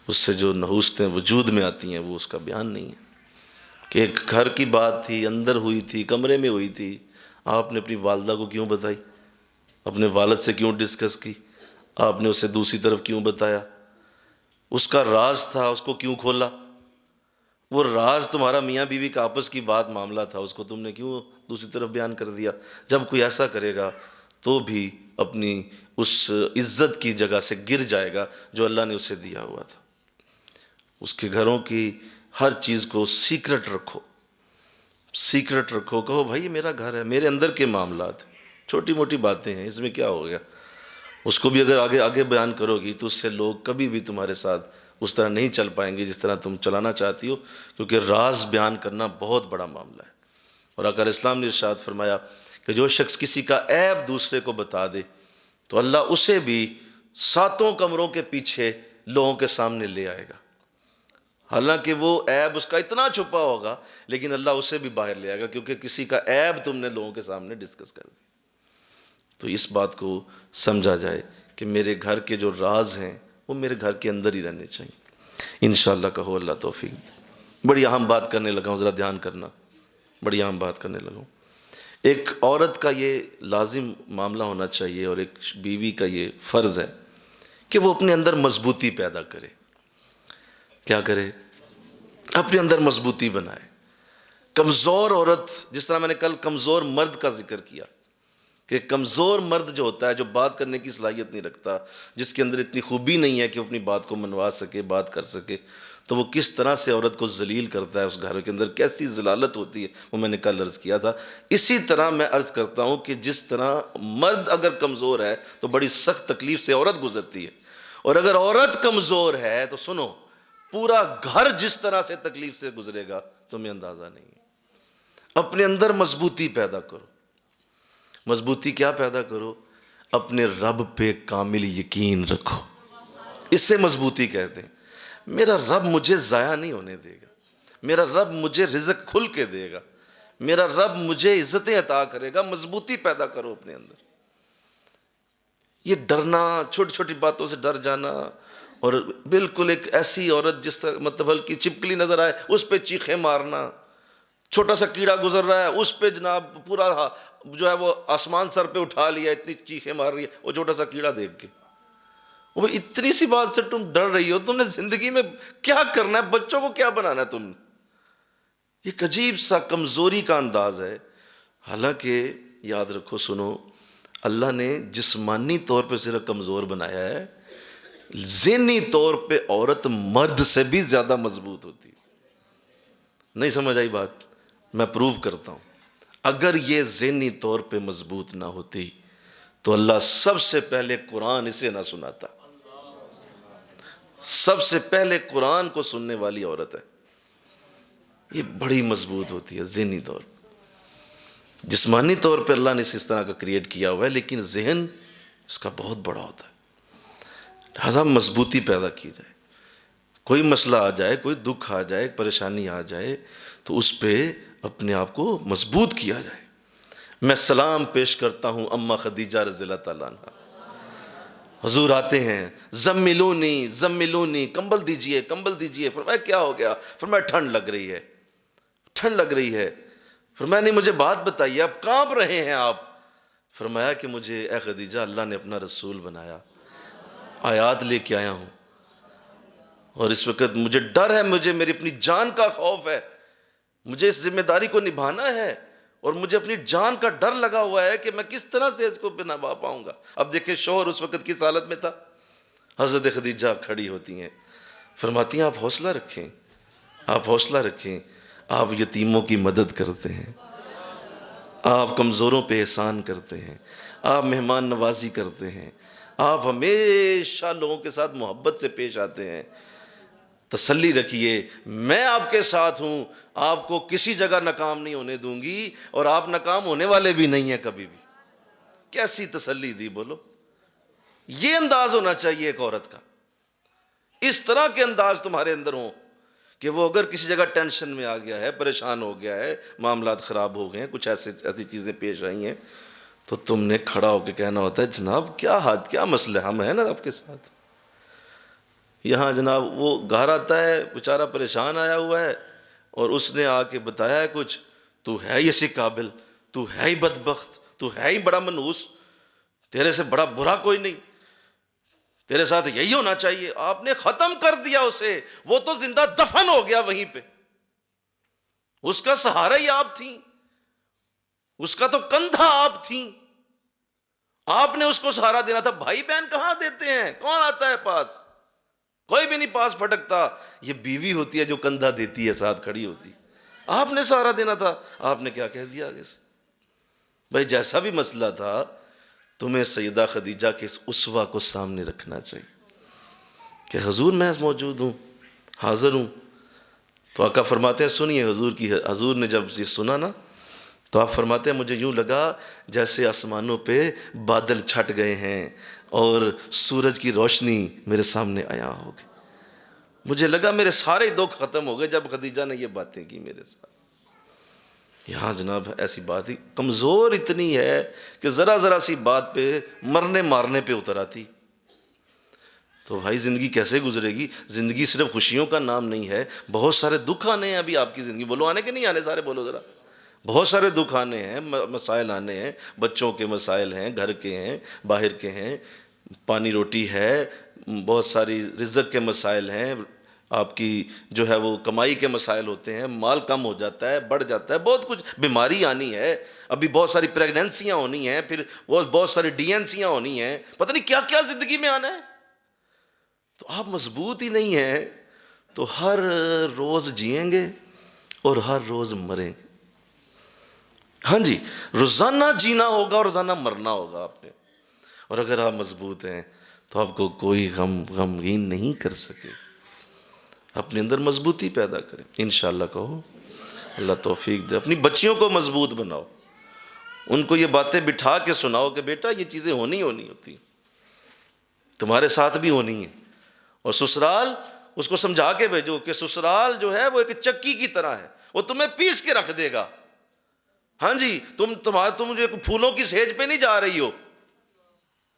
Speaker 1: اس سے جو نحوستیں وجود میں آتی ہیں وہ اس کا بیان نہیں ہے۔ کہ ایک گھر کی بات تھی، اندر ہوئی تھی، کمرے میں ہوئی تھی، آپ نے اپنی والدہ کو کیوں بتائی؟ اپنے والد سے کیوں ڈسکس کی؟ آپ نے اسے دوسری طرف کیوں بتایا؟ اس کا راز تھا، اس کو کیوں کھولا؟ وہ راز تمہارا میاں بیوی کا آپس کی بات معاملہ تھا، اس کو تم نے کیوں دوسری طرف بیان کر دیا؟ جب کوئی ایسا کرے گا تو بھی اپنی اس عزت کی جگہ سے گر جائے گا جو اللہ نے اسے دیا ہوا تھا۔ اس کے گھروں کی ہر چیز کو سیکرٹ رکھو، سیکرٹ رکھو، کہو بھائی یہ میرا گھر ہے، میرے اندر کے معاملات ہیں، چھوٹی موٹی باتیں ہیں، اس میں کیا ہو گیا؟ اس کو بھی اگر آگے بیان کرو گی تو اس سے لوگ کبھی بھی تمہارے ساتھ اس طرح نہیں چل پائیں گے جس طرح تم چلانا چاہتی ہو، کیونکہ راز بیان کرنا بہت بڑا معاملہ ہے۔ اور آقا اسلام نے ارشاد فرمایا کہ جو شخص کسی کا عیب دوسرے کو بتا دے تو اللہ اسے بھی 7 کمروں کے پیچھے لوگوں کے سامنے لے آئے گا، حالانکہ وہ عیب اس کا اتنا چھپا ہوگا لیکن اللہ اسے بھی باہر لے آئے گا، کیونکہ کسی کا عیب تم نے لوگوں کے سامنے ڈسکس کر دیا۔ تو اس بات کو سمجھا جائے کہ میرے گھر کے جو راز ہیں وہ میرے گھر کے اندر ہی رہنے چاہیے، انشاءاللہ کہو اللہ توفیق دے۔ بڑی اہم بات کرنے لگا ہوں، ذرا دھیان کرنا، بڑی اہم بات کرنے لگا ہوں۔ ایک عورت کا یہ لازم معاملہ ہونا چاہیے اور ایک بیوی کا یہ فرض ہے کہ وہ اپنے اندر مضبوطی پیدا کرے۔ کیا کرے؟ اپنے اندر مضبوطی بنائے۔ کمزور عورت، جس طرح میں نے کل کمزور مرد کا ذکر کیا کہ کمزور مرد جو ہوتا ہے، جو بات کرنے کی صلاحیت نہیں رکھتا، جس کے اندر اتنی خوبی نہیں ہے کہ اپنی بات کو منوا سکے، بات کر سکے، تو وہ کس طرح سے عورت کو ذلیل کرتا ہے، اس گھر کے اندر کیسی ذلالت ہوتی ہے، وہ میں نے کل عرض کیا تھا۔ اسی طرح میں عرض کرتا ہوں کہ جس طرح مرد اگر کمزور ہے تو بڑی سخت تکلیف سے عورت گزرتی ہے، اور اگر عورت کمزور ہے تو سنو، پورا گھر جس طرح سے تکلیف سے گزرے گا تمہیں اندازہ نہیں ہے۔ اپنے اندر مضبوطی پیدا کرو۔ مضبوطی کیا پیدا کرو؟ اپنے رب پہ کامل یقین رکھو، اس سے مضبوطی کہتے ہیں۔ میرا رب مجھے ضائع نہیں ہونے دے گا، میرا رب مجھے رزق کھل کے دے گا، میرا رب مجھے عزتیں عطا کرے گا۔ مضبوطی پیدا کرو اپنے اندر۔ یہ ڈرنا، چھوٹی چھوٹی باتوں سے ڈر جانا، اور بالکل ایک ایسی عورت جس طرح مطلب ہلکی چپکلی نظر آئے اس پہ چیخیں مارنا، چھوٹا سا کیڑا گزر رہا ہے اس پہ جناب پورا جو ہے وہ آسمان سر پہ اٹھا لیا، اتنی چیخیں مار رہی ہے وہ چھوٹا سا کیڑا دیکھ کے۔ وہ اتنی سی بات سے تم ڈر رہی ہو، تم نے زندگی میں کیا کرنا ہے؟ بچوں کو کیا بنانا ہے تم نے؟ ایک عجیب سا کمزوری کا انداز ہے۔ حالانکہ یاد رکھو، سنو، اللہ نے جسمانی طور پہ صرف کمزور بنایا ہے، ذہنی طور پہ عورت مرد سے بھی زیادہ مضبوط ہوتی ہے۔ نہیں سمجھ آئی بات؟ میں پروو کرتا ہوں۔ اگر یہ ذہنی طور پہ مضبوط نہ ہوتی تو اللہ سب سے پہلے قرآن اسے نہ سناتا۔ سب سے پہلے قرآن کو سننے والی عورت ہے، یہ بڑی مضبوط ہوتی ہے ذہنی طور پر۔ جسمانی طور پہ اللہ نے اس طرح کا کریٹ کیا ہوا ہے، لیکن ذہن اس کا بہت بڑا ہوتا ہے۔ لہذا مضبوطی پیدا کی جائے۔ کوئی مسئلہ آ جائے، کوئی دکھ آ جائے، پریشانی آ جائے تو اس پہ اپنے آپ کو مضبوط کیا جائے۔ میں سلام پیش کرتا ہوں اماں خدیجہ رضی اللہ تعالیٰ عنہ۔ حضور آتے ہیں، زملونی زملونی، کمبل دیجئے کمبل دیجئے۔ فرمایا کیا ہو گیا؟ فرمایا ٹھنڈ لگ رہی ہے، ٹھنڈ لگ رہی ہے۔ فرمایا نہیں، مجھے بات بتائیے، آپ کانپ رہے ہیں آپ۔ فرمایا کہ مجھے اے خدیجہ اللہ نے اپنا رسول بنایا، آیات لے کے آیا ہوں، اور اس وقت مجھے ڈر ہے، مجھے میری اپنی جان کا خوف ہے، مجھے اس ذمہ داری کو نبھانا ہے، اور مجھے اپنی جان کا ڈر لگا ہوا ہے کہ میں کس طرح سے اس کو نبھا پاؤں گا۔ اب دیکھیں شوہر اس وقت کس حالت میں تھا۔ حضرت خدیجہ کھڑی ہوتی ہیں، فرماتی ہیں آپ حوصلہ رکھیں، آپ حوصلہ رکھیں، آپ یتیموں کی مدد کرتے ہیں، آپ کمزوروں پہ احسان کرتے ہیں، آپ مہمان نوازی کرتے ہیں، آپ ہمیشہ لوگوں کے ساتھ محبت سے پیش آتے ہیں۔ تسلی رکھیے، میں آپ کے ساتھ ہوں، آپ کو کسی جگہ ناکام نہیں ہونے دوں گی، اور آپ ناکام ہونے والے بھی نہیں ہیں کبھی بھی۔ کیسی تسلی دی بولو! یہ انداز ہونا چاہیے ایک عورت کا۔ اس طرح کے انداز تمہارے اندر ہوں کہ وہ اگر کسی جگہ ٹینشن میں آ گیا ہے، پریشان ہو گیا ہے، معاملات خراب ہو گئے ہیں، کچھ ایسی چیزیں پیش آئی ہیں، تو تم نے کھڑا ہو کے کہنا ہوتا ہے جناب کیا مسئلہ ہے، ہم ہیں نا آپ کے ساتھ۔ یہاں جناب وہ گھر آتا ہے بیچارہ پریشان آیا ہوا ہے، اور اس نے آ کے بتایا ہے کچھ، تو ہے ہی اسی قابل، تو ہے ہی بدبخت، تو ہے ہی بڑا منحوس، تیرے سے بڑا برا کوئی نہیں، تیرے ساتھ یہی ہونا چاہیے۔ آپ نے ختم کر دیا اسے، وہ تو زندہ دفن ہو گیا وہیں پہ۔ اس کا سہارا ہی آپ تھیں، اس کا تو کندھا آپ تھیں، آپ نے اس کو سہارا دینا تھا۔ بھائی بہن کہاں دیتے ہیں؟ کون آتا ہے پاس؟ کوئی بھی نہیں پاس پھٹکتا۔ یہ بیوی ہوتی ہے جو کندھا دیتی ہے، ساتھ کھڑی ہوتی۔ آپ نے سہارا دینا تھا، آپ نے کیا کہہ دیا آگے سے؟ بھائی جیسا بھی مسئلہ تھا، تمہیں سیدہ خدیجہ کے اس اسوہ کو سامنے رکھنا چاہیے کہ حضور میں موجود ہوں، حاضر ہوں۔ تو آقا فرماتے ہیں سنیے حضور نے جب یہ سنا نا، تو آپ فرماتے ہیں مجھے یوں لگا جیسے آسمانوں پہ بادل چھٹ گئے ہیں اور سورج کی روشنی میرے سامنے آیا ہوگی۔ مجھے لگا میرے سارے دکھ ختم ہو گئے جب خدیجہ نے یہ باتیں کی میرے ساتھ۔ یہاں جناب ایسی بات ہی کمزور اتنی ہے کہ ذرا سی بات پہ مرنے مارنے پہ اتر آتی۔ تو بھائی زندگی کیسے گزرے گی؟ زندگی صرف خوشیوں کا نام نہیں ہے، بہت سارے دکھ آنے ہیں ابھی آپ کی زندگی۔ بولو آنے کے نہیں آنے؟ سارے بولو ذرا۔ بہت سارے دکھ آنے ہیں، مسائل آنے ہیں، بچوں کے مسائل ہیں، گھر کے ہیں، باہر کے ہیں، پانی روٹی ہے، بہت ساری رزق کے مسائل ہیں، آپ کی جو ہے وہ کمائی کے مسائل ہوتے ہیں، مال کم ہو جاتا ہے، بڑھ جاتا ہے، بہت کچھ، بیماری آنی ہے، ابھی بہت ساری پریگننسیاں ہونی ہیں، پھر بہت ساری ڈی این سیاں ہونی ہیں، پتہ نہیں کیا کیا زندگی میں آنا ہے۔ تو آپ مضبوط ہی نہیں ہیں تو ہر روز جئیں گے اور ہر روز مریں گے۔ ہاں جی، روزانہ جینا ہوگا اور روزانہ مرنا ہوگا آپ نے۔ اور اگر آپ مضبوط ہیں تو آپ کو کوئی غمگین نہیں کر سکے۔ اپنے اندر مضبوطی پیدا کریں. انشاءاللہ کہو. اللہ توفیق دے. اپنی بچیوں کو مضبوط بناؤ، ان کو یہ باتیں بٹھا کے سناؤ کہ بیٹا یہ چیزیں ہونی ہوتی، تمہارے ساتھ بھی ہونی ہیں. اور سسرال اس کو سمجھا کے بھیجو کہ سسرال جو ہے وہ ایک چکی کی طرح ہے، وہ تمہیں پیس کے رکھ دے گا. ہاں جی، تم جو پھولوں کی سیج پہ نہیں جا رہی ہو،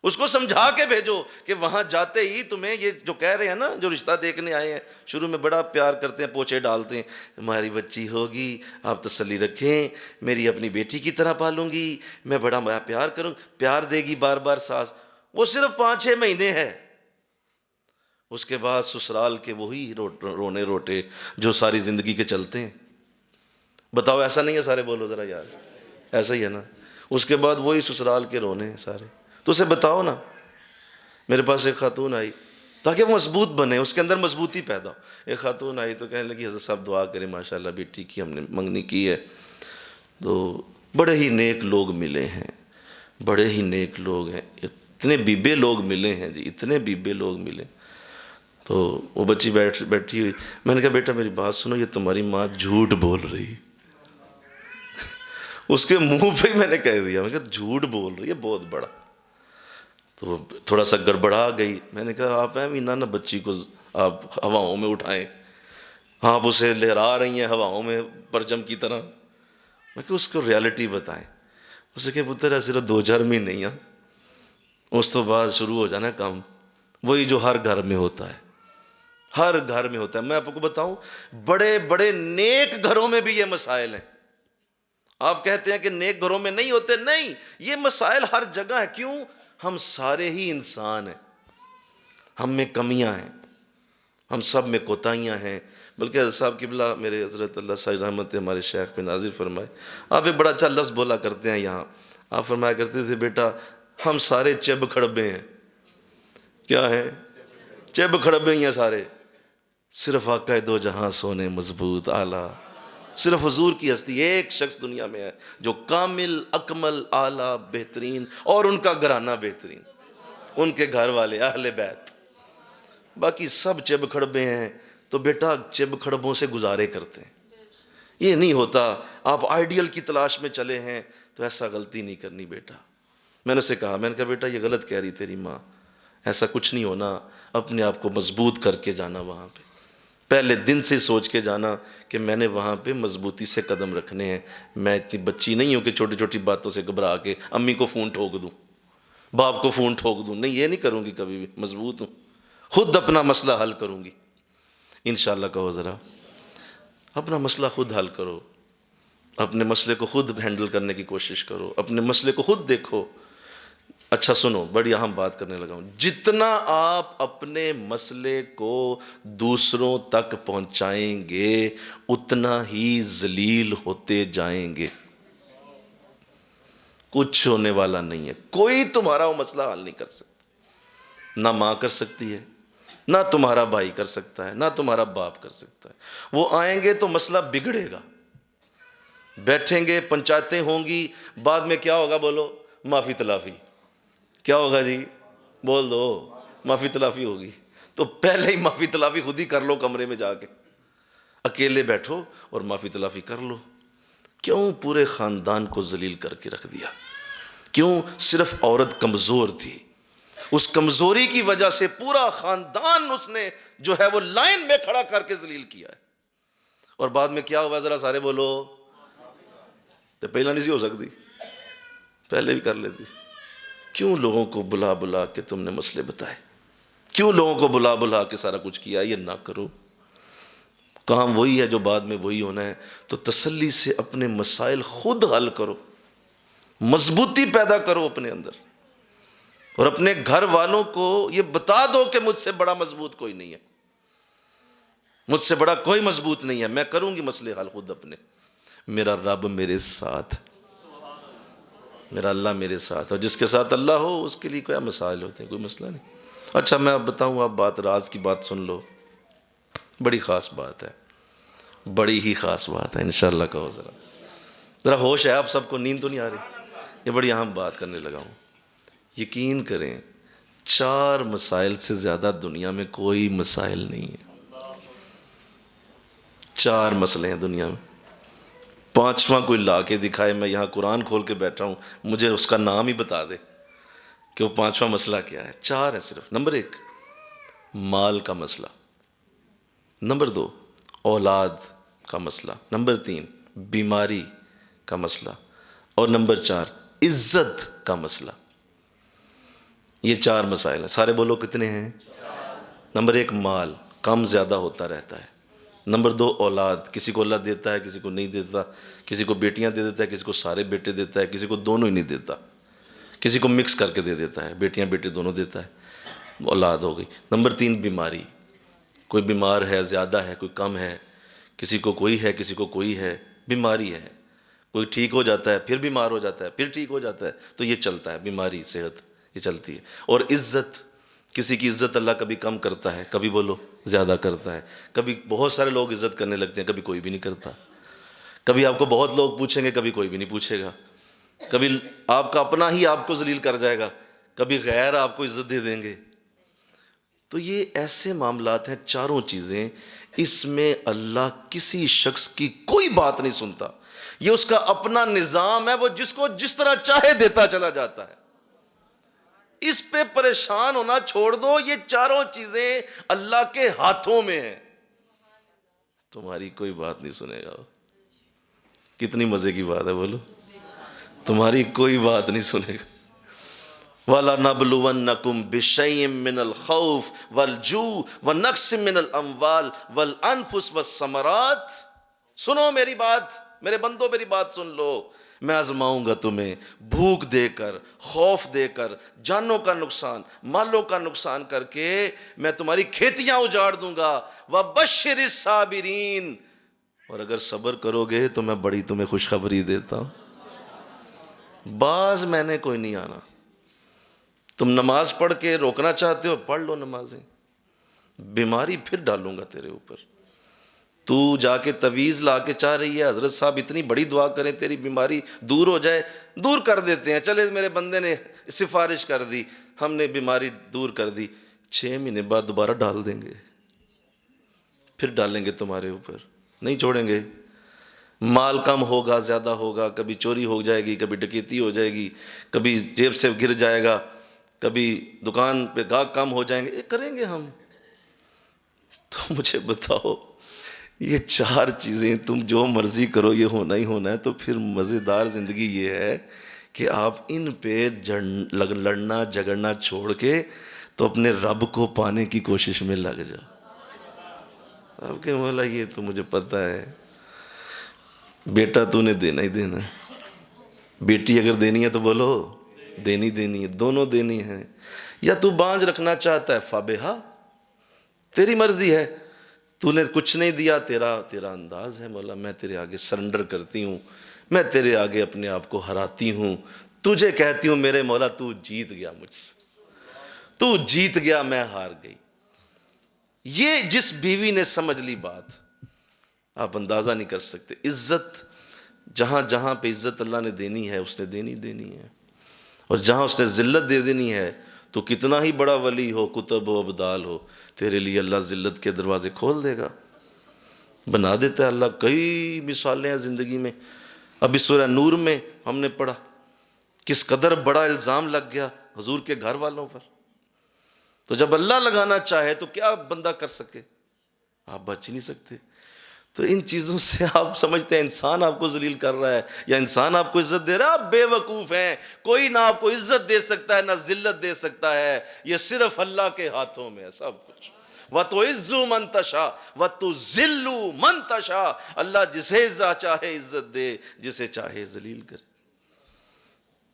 Speaker 1: اس کو سمجھا کے بھیجو کہ وہاں جاتے ہی تمہیں یہ جو کہہ رہے ہیں نا، جو رشتہ دیکھنے آئے ہیں، شروع میں بڑا پیار کرتے ہیں، پوچھے ڈالتے ہیں، ہماری بچی ہوگی، آپ تسلی رکھیں، میری اپنی بیٹی کی طرح پالوں گی، میں بڑا پیار کروں. پیار دے گی بار بار ساس، وہ صرف 5-6 مہینے ہے. اس کے بعد سسرال کے وہی رونے روٹے جو ساری زندگی کے چلتے ہیں. بتاؤ ایسا نہیں ہے؟ سارے بولو ذرا یار، ایسا ہی ہے نا. اس کے بعد وہی سسرال کے رونے ہیں سارے. تو اسے بتاؤ نا. میرے پاس ایک خاتون آئی تاکہ وہ مضبوط بنے، اس کے اندر مضبوطی پیدا ہو. ایک خاتون آئی تو کہنے لگی حضرت صاحب دعا کریں، ماشاءاللہ بیٹی کی ہم نے منگنی کی ہے، تو بڑے ہی نیک لوگ ملے ہیں، بڑے ہی نیک لوگ ہیں، اتنے بیبے لوگ ملے ہیں جی، اتنے بیبے لوگ ملے. تو وہ بچی بیٹھی ہوئی، میں نے کہا بیٹا میری بات سنو، یہ تمہاری ماں جھوٹ بول رہی. اس کے منہ پہ ہی میں نے کہہ دیا، میں نے کہا جھوٹ بول رہی ہے بہت بڑا. تو تھوڑا سا گڑبڑا گئی. میں نے کہا آپ ہیں نا بچی کو آپ ہواؤں میں اٹھائیں، آپ اسے لہرا رہی ہیں ہواؤں میں پرچم کی طرح. میں کہ اس کو ریالٹی بتائیں. اسے کہ پتر صرف 2-4 مہینے ہی، اس تو بعد شروع ہو جانا کام، وہی جو ہر گھر میں ہوتا ہے، ہر گھر میں ہوتا ہے. میں آپ کو بتاؤں، بڑے بڑے نیک گھروں میں بھی یہ مسائل ہیں. آپ کہتے ہیں کہ نیک گھروں میں نہیں ہوتے، نہیں، یہ مسائل ہر جگہ ہے. کیوں؟ ہم سارے ہی انسان ہیں، ہم میں کمیاں ہیں، ہم سب میں کوتاہیاں ہیں. بلکہ حضرت صاحب قبلہ میرے حضرت اللہ صاحب رحمت ہمارے شیخ پہ نازل فرمائے، آپ ایک بڑا اچھا لفظ بولا کرتے ہیں یہاں. آپ فرمایا کرتے تھے بیٹا ہم سارے چب کھڑبے ہیں. کیا ہیں؟ چب کھڑبے ہی ہیں سارے. صرف آقا دو جہاں سونے مضبوط اعلیٰ، صرف حضور کی ہستی ایک شخص دنیا میں ہے جو کامل اکمل اعلیٰ بہترین، اور ان کا گھرانہ بہترین، ان کے گھر والے اہل بیت. باقی سب چب کھڑبے ہیں. تو بیٹا چب کھڑبوں سے گزارے کرتے ہیں. یہ نہیں ہوتا آپ آئیڈیل کی تلاش میں چلے ہیں تو ایسا غلطی نہیں کرنی بیٹا. میں نے اسے کہا، میں نے کہا بیٹا یہ غلط کہہ رہی تیری ماں، ایسا کچھ نہیں ہونا. اپنے آپ کو مضبوط کر کے جانا وہاں پہ، پہلے دن سے سوچ کے جانا کہ میں نے وہاں پہ مضبوطی سے قدم رکھنے ہیں. میں اتنی بچی نہیں ہوں کہ چھوٹی چھوٹی باتوں سے گھبرا کے امی کو فون ٹھوک دوں، باپ کو فون ٹھوک دوں. نہیں، یہ نہیں کروں گی کبھی بھی. مضبوط ہوں، خود اپنا مسئلہ حل کروں گی. انشاءاللہ کہو ذرا. اپنا مسئلہ خود حل کرو، اپنے مسئلے کو خود ہینڈل کرنے کی کوشش کرو، اپنے مسئلے کو خود دیکھو. اچھا سنو، بڑی اہم بات کرنے لگا ہوں. جتنا آپ اپنے مسئلے کو دوسروں تک پہنچائیں گے اتنا ہی ذلیل ہوتے جائیں گے. کچھ ہونے والا نہیں ہے. کوئی تمہارا وہ مسئلہ حل نہیں کر سکتا. نہ ماں کر سکتی ہے، نہ تمہارا بھائی کر سکتا ہے، نہ تمہارا باپ کر سکتا ہے. وہ آئیں گے تو مسئلہ بگڑے گا. بیٹھیں گے، پنچایتیں ہوں گی، بعد میں کیا ہوگا؟ بولو، معافی تلافی. کیا ہوگا جی؟ بول دو، معافی تلافی ہوگی. تو پہلے ہی معافی تلافی خود ہی کر لو، کمرے میں جا کے اکیلے بیٹھو اور معافی تلافی کر لو. کیوں پورے خاندان کو ذلیل کر کے رکھ دیا؟ کیوں؟ صرف عورت کمزور تھی، اس کمزوری کی وجہ سے پورا خاندان اس نے جو ہے وہ لائن میں کھڑا کر کے ذلیل کیا ہے. اور بعد میں کیا ہوا؟ ذرا سارے بولو. تو پہلا نہیں سی ہو سکتی؟ پہلے بھی کر لیتی. کیوں لوگوں کو بلا بلا کے تم نے مسئلے بتائے؟ کیوں لوگوں کو بلا بلا کے سارا کچھ کیا؟ یہ نہ کرو. کام وہی ہے جو بعد میں وہی ہونا ہے. تو تسلی سے اپنے مسائل خود حل کرو، مضبوطی پیدا کرو اپنے اندر، اور اپنے گھر والوں کو یہ بتا دو کہ مجھ سے بڑا مضبوط کوئی نہیں ہے، مجھ سے بڑا کوئی مضبوط نہیں ہے. میں کروں گی مسئلے حل خود اپنے. میرا رب میرے ساتھ، میرا اللہ میرے ساتھ، اور جس کے ساتھ اللہ ہو اس کے لیے کیا مسائل ہوتے ہیں؟ کوئی مسئلہ نہیں. اچھا میں اب بتاؤں، آپ بات راز کی بات سن لو. بڑی خاص بات ہے، بڑی ہی خاص بات ہے. انشاءاللہ کہو ذرا. ذرا ہوش ہے آپ سب کو؟ نیند تو نہیں آ رہی؟ یہ بڑی اہم بات کرنے لگا ہوں. یقین کریں 4 مسائل سے زیادہ دنیا میں کوئی مسائل نہیں ہے. 4 مسئلے ہیں دنیا میں، 5واں کوئی لا کے دکھائے، میں یہاں قرآن کھول کے بیٹھا ہوں، مجھے اس کا نام ہی بتا دے کہ وہ 5واں مسئلہ کیا ہے۔ 4 ہے صرف۔ نمبر 1 مال کا مسئلہ، نمبر 2 اولاد کا مسئلہ، نمبر 3 بیماری کا مسئلہ، اور نمبر 4 عزت کا مسئلہ۔ یہ 4 مسائل ہیں۔ سارے بولو کتنے ہیں؟ نمبر 1 مال، کم زیادہ ہوتا رہتا ہے۔ نمبر 2 اولاد، کسی کو اللہ دیتا ہے کسی کو نہیں دیتا، کسی کو بیٹیاں دے دیتا ہے کسی کو سارے بیٹے دیتا ہے، کسی کو دونوں ہی نہیں دیتا، کسی کو مکس کر کے دے دیتا ہے، بیٹیاں بیٹے دونوں دیتا ہے، اولاد ہو گئی۔ نمبر 3 بیماری، کوئی بیمار ہے زیادہ ہے، کوئی کم ہے، کسی کو کوئی ہے کسی کو کوئی ہے، بیماری ہے، کوئی ٹھیک ہو جاتا ہے پھر بیمار ہو جاتا ہے پھر ٹھیک ہو جاتا ہے، تو یہ چلتا ہے، بیماری صحت یہ چلتی ہے۔ اور عزت، کسی کی عزت اللہ کبھی کم کرتا ہے کبھی بولو زیادہ کرتا ہے، کبھی بہت سارے لوگ عزت کرنے لگتے ہیں کبھی کوئی بھی نہیں کرتا، کبھی آپ کو بہت لوگ پوچھیں گے کبھی کوئی بھی نہیں پوچھے گا، کبھی آپ کا اپنا ہی آپ کو ذلیل کر جائے گا، کبھی غیر آپ کو عزت دے دیں گے۔ تو یہ ایسے معاملات ہیں، چاروں چیزیں، اس میں اللہ کسی شخص کی کوئی بات نہیں سنتا، یہ اس کا اپنا نظام ہے، وہ جس کو جس طرح چاہے دیتا چلا جاتا ہے۔ اس پہ پریشان ہونا چھوڑ دو، یہ چاروں چیزیں اللہ کے ہاتھوں میں ہیں، تمہاری کوئی بات نہیں سنے گا۔ کتنی مزے کی بات ہے بولو، تمہاری کوئی بات نہیں سنے گا۔ وَلَنَبْلُوَنَّكُمْ بِشَيْءٍ مِّنَ الْخَوْفِ وَالْجُوعِ وَنَقْصٍ مِّنَ الْأَمْوَالِ وَالْأَنفُسِ وَالثَّمَرَاتِ۔ سنو میری بات، میرے بندوں میری بات سن لو، میں آزماؤں گا تمہیں بھوک دے کر، خوف دے کر، جانوں کا نقصان، مالوں کا نقصان کر کے، میں تمہاری کھیتیاں اجاڑ دوں گا۔ وَبَشِّرِ الصَّابِرِينَ، اور اگر صبر کرو گے تو میں بڑی تمہیں خوشخبری دیتا ہوں، باز میں نے کوئی نہیں آنا۔ تم نماز پڑھ کے روکنا چاہتے ہو، پڑھ لو نمازیں، بیماری پھر ڈالوں گا تیرے اوپر۔ تو جا کے تعویذ لا کے چاہ رہی ہے حضرت صاحب اتنی بڑی دعا کریں تیری بیماری دور ہو جائے، دور کر دیتے ہیں، چلے میرے بندے نے سفارش کر دی، ہم نے بیماری دور کر دی، 6 مہینے بعد دوبارہ ڈال دیں گے، پھر ڈالیں گے تمہارے اوپر، نہیں چھوڑیں گے۔ مال کم ہوگا زیادہ ہوگا، کبھی چوری ہو جائے گی، کبھی ڈکیتی ہو جائے گی، کبھی جیب سے گر جائے گا، کبھی دکان پہ گاہک کم ہو جائیں گے، یہ کریں گے ہم۔ تو مجھے بتاؤ، یہ 4 چیزیں تم جو مرضی کرو یہ ہونا ہی ہونا ہے، تو پھر مزیدار زندگی یہ ہے کہ آپ ان پہ لڑنا جھگڑنا چھوڑ کے تو اپنے رب کو پانے کی کوشش میں لگ جاؤ۔ آپ کے مولا یہ تو مجھے پتہ ہے، بیٹا تو نے دینا ہی دینا ہے، بیٹی اگر دینی ہے تو بولو دینی دینی ہے، دونوں دینی ہے، یا تو بانجھ رکھنا چاہتا ہے فابہا، تیری مرضی ہے، تو نے کچھ نہیں دیا، تیرا انداز ہے مولا، میں تیرے آگے سرنڈر کرتی ہوں، میں تیرے آگے اپنے آپ کو ہراتی ہوں، تجھے کہتی ہوں میرے مولا تو جیت گیا مجھ سے، تو جیت گیا میں ہار گئی۔ یہ جس بیوی نے سمجھ لی بات، آپ اندازہ نہیں کر سکتے۔ عزت جہاں جہاں پہ عزت اللہ نے دینی ہے اس نے دینی ہے، اور جہاں اس نے ذلت دے دینی ہے تو کتنا ہی بڑا ولی ہو، کتب ہو، ابدال ہو، تیرے لیے اللہ ذلت کے دروازے کھول دے گا، بنا دیتا ہے اللہ۔ کئی مثالیں ہیں زندگی میں، ابھی سورہ نور میں ہم نے پڑھا کس قدر بڑا الزام لگ گیا حضور کے گھر والوں پر۔ تو جب اللہ لگانا چاہے تو کیا بندہ کر سکے، آپ بچ ہی نہیں سکتے۔ تو ان چیزوں سے آپ سمجھتے ہیں انسان آپ کو ذلیل کر رہا ہے یا انسان آپ کو عزت دے رہا ہے، آپ بے وقوف ہیں، کوئی نہ آپ کو عزت دے سکتا ہے نہ ذلت دے سکتا ہے، یہ صرف اللہ کے ہاتھوں میں ہے سب کچھ۔ وَتُعِزُّ مَن تَشَاءُ وَتُذِلُّ مَن تَشَاءُ، اللہ جسے چاہے عزت دے، جسے چاہے ذلیل کرے۔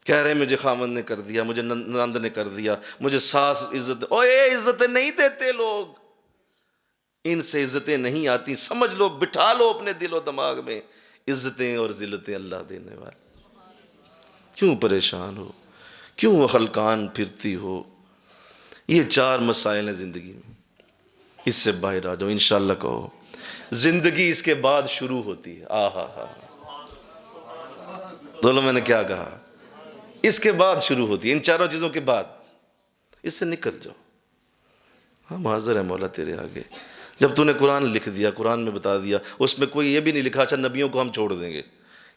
Speaker 1: کہہ رہے مجھے خامد نے کر دیا، مجھے نند نے کر دیا، مجھے ساس عزت، اوے عزتیں نہیں دیتے لوگ، ان سے عزتیں نہیں آتی، سمجھ لو، بٹھا لو اپنے دل و دماغ میں، عزتیں اور ذلتیں اللہ دینے والے۔ کیوں پریشان ہو، کیوں خلقان پھرتی ہو؟ یہ 4 مسائل ہیں زندگی میں، اس سے باہر آ جاؤ انشاءاللہ کہو۔ زندگی اس کے بعد شروع ہوتی ہے، آہا ہا، بولو میں نے کیا کہا؟ اس کے بعد شروع ہوتی ہے، ان 4 چیزوں کے بعد، اس سے نکل جاؤ، ہم حاضر ہیں مولا تیرے آگے۔ جب تو نے قرآن لکھ دیا، قرآن میں بتا دیا، اس میں کوئی یہ بھی نہیں لکھا اچھا نبیوں کو ہم چھوڑ دیں گے،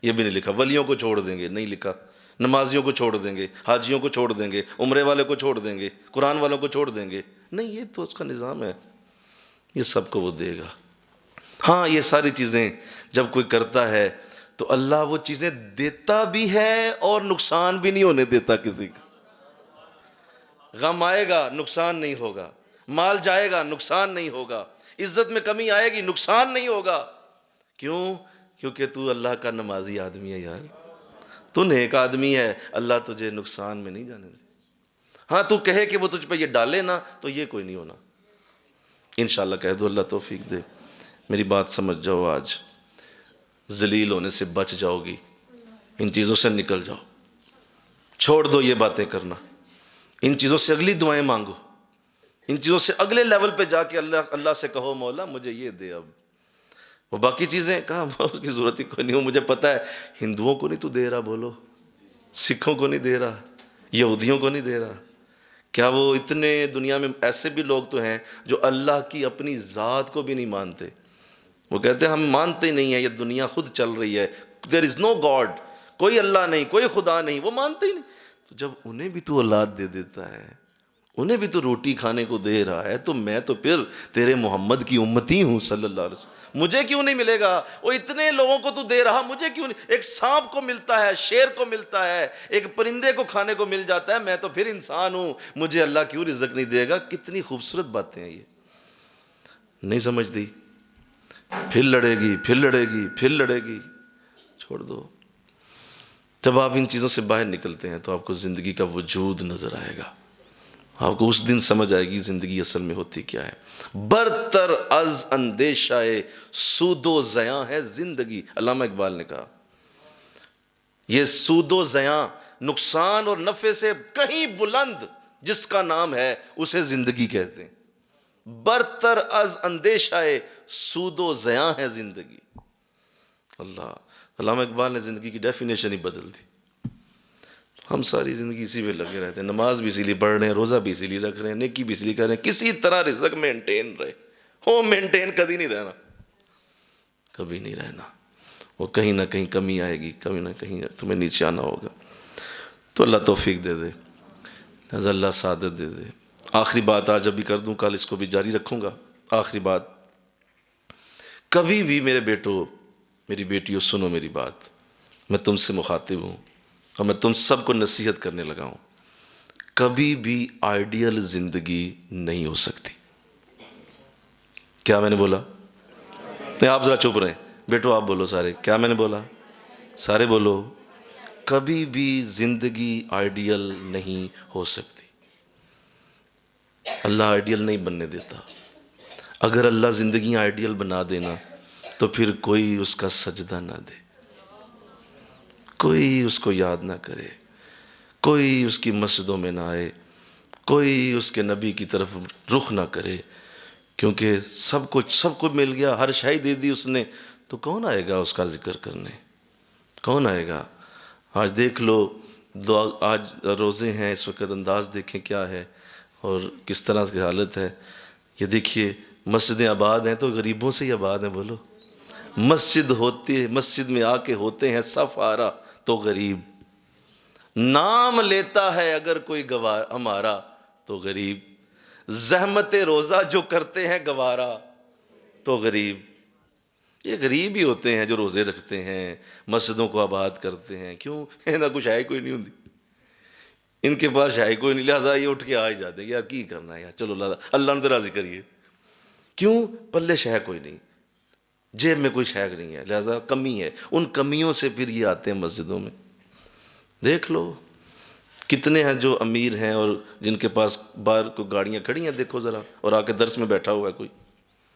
Speaker 1: یہ بھی نہیں لکھا، ولیوں کو چھوڑ دیں گے، نہیں لکھا، نمازیوں کو چھوڑ دیں گے، حاجیوں کو چھوڑ دیں گے، عمرے والے کو چھوڑ دیں گے، قرآن والوں کو چھوڑ دیں گے، نہیں، یہ تو اس کا نظام ہے، یہ سب کو وہ دے گا۔ ہاں یہ ساری چیزیں جب کوئی کرتا ہے تو اللہ وہ چیزیں دیتا بھی ہے اور نقصان بھی نہیں ہونے دیتا کسی کا۔ غم آئے گا نقصان نہیں ہوگا، مال جائے گا نقصان نہیں ہوگا، عزت میں کمی آئے گی نقصان نہیں ہوگا۔ کیوں؟ کیونکہ تو اللہ کا نمازی آدمی ہے یار، تو نیک آدمی ہے، اللہ تجھے نقصان میں نہیں جانے دے۔ ہاں تو کہے کہ وہ تجھ پہ یہ ڈالے نا، تو یہ کوئی نہیں ہونا۔ انشاءاللہ کہہ دو اللہ توفیق دے، میری بات سمجھ جاؤ، آج ذلیل ہونے سے بچ جاؤ گی، ان چیزوں سے نکل جاؤ، چھوڑ دو یہ باتیں کرنا، ان چیزوں سے اگلی دعائیں مانگو، ان چیزوں سے اگلے لیول پہ جا کے اللہ سے کہو مولا مجھے یہ دے۔ اب وہ باقی چیزیں کہا اس کی ضرورت ہی کوئی نہیں ہو، مجھے پتہ ہے ہندوؤں کو نہیں تو دے رہا، بولو سکھوں کو نہیں دے رہا، یہودیوں کو نہیں دے رہا، کیا وہ اتنے دنیا میں ایسے بھی لوگ تو ہیں جو اللہ کی اپنی ذات کو بھی نہیں مانتے، وہ کہتے ہیں ہم مانتے ہی نہیں ہیں، یہ دنیا خود چل رہی ہے، there is no God، کوئی اللہ نہیں، کوئی خدا نہیں، وہ مانتے ہی نہیں۔ تو جب انہیں بھی تو اولاد دے دیتا ہے، انہیں بھی تو روٹی کھانے کو دے رہا ہے، تو میں تو پھر تیرے محمد کی امتی ہوں صلی اللہ علیہ وسلم، مجھے کیوں نہیں ملے گا؟ وہ اتنے لوگوں کو تو دے رہا، مجھے کیوں نہیں؟ ایک سانپ کو ملتا ہے، شیر کو ملتا ہے، ایک پرندے کو کھانے کو مل جاتا ہے، میں تو پھر انسان ہوں، مجھے اللہ کیوں رزق نہیں دے گا؟ کتنی خوبصورت باتیں ہیں یہ، نہیں سمجھتی؟ پھر لڑے گی، پھر لڑے گی، پھر لڑے گی، چھوڑ دو۔ جب آپ ان چیزوں سے باہر نکلتے ہیں تو آپ کو زندگی کا وجود نظر آئے گا، آپ کو اس دن سمجھ آئے گی زندگی اصل میں ہوتی کیا ہے۔ برتر از اندیشہ سود و زیاں ہے زندگی، علامہ اقبال نے کہا یہ سود و زیاں، نقصان اور نفع سے کہیں بلند جس کا نام ہے اسے زندگی کہتے ہیں۔ برتر از اندیشہ سود و زیاں ہے زندگی۔ اللہ، علامہ اقبال نے زندگی کی ڈیفینیشن ہی بدل دی۔ ہم ساری زندگی اسی پہ لگے رہتے ہیں، نماز بھی اسی لیے پڑھ رہے ہیں، روزہ بھی اسی لیے رکھ رہے ہیں، نیکی بھی اسی لیے کر رہے ہیں، کسی طرح رزق مینٹین رہے، ہو مینٹین کبھی نہیں رہنا، کبھی نہیں رہنا، وہ کہیں نہ کہیں کمی آئے گی، کہیں نہ کہیں تمہیں نیچے آنا ہوگا۔ تو اللہ توفیق دے دے، لہذا اللہ سعادت دے دے۔ آخری بات آج ابھی کر دوں، کل اس کو بھی جاری رکھوں گا۔ آخری بات، کبھی بھی میرے بیٹو میری بیٹیوں سنو میری بات، میں تم سے مخاطب ہوں اور میں تم سب کو نصیحت کرنے لگا ہوں، کبھی بھی آئیڈیل زندگی نہیں ہو سکتی۔ کیا میں نے بولا؟ نہیں آپ ذرا چپ رہیں، بیٹو آپ بولو سارے، کیا میں نے بولا؟ سارے بولو، کبھی بھی زندگی آئیڈیل نہیں ہو سکتی، اللہ آئیڈیل نہیں بننے دیتا۔ اگر اللہ زندگی آئیڈیل بنا دینا تو پھر کوئی اس کا سجدہ نہ دے، کوئی اس کو یاد نہ کرے، کوئی اس کی مسجدوں میں نہ آئے، کوئی اس کے نبی کی طرف رخ نہ کرے، کیونکہ سب کو مل گیا، ہر شے دے دی اس نے، تو کون آئے گا اس کا ذکر کرنے؟ کون آئے گا؟ آج دیکھ لو، آج روزے ہیں، اس وقت انداز دیکھیں کیا ہے اور کس طرح کی حالت ہے۔ یہ دیکھیے مسجدیں آباد ہیں تو غریبوں سے ہی آباد ہیں، بولو۔ مسجد ہوتی ہے، مسجد میں آ کے ہوتے ہیں صف آرا تو غریب، نام لیتا ہے اگر کوئی ہمارا تو غریب، زحمت روزہ جو کرتے ہیں گوارا تو غریب۔ یہ غریب ہی ہوتے ہیں جو روزے رکھتے ہیں، مسجدوں کو آباد کرتے ہیں، کیوں؟ نہ کچھ ہے کوئی نہیں ہوتی، ان کے پاس ہے کوئی نہیں، لہٰذا یہ اٹھ کے آ ہی جاتے ہیں، یار کی کرنا ہے یار، چلو اللہ نے تو راضی کریے، کیوں؟ پلے شے کوئی نہیں، جیب میں کوئی شے نہیں ہے، لہٰذا کمی ہے، ان کمیوں سے پھر یہ آتے ہیں مسجدوں میں۔ دیکھ لو کتنے ہیں جو امیر ہیں اور جن کے پاس باہر کو گاڑیاں کھڑی ہیں، دیکھو ذرا، اور آ کے درس میں بیٹھا ہوا ہے کوئی،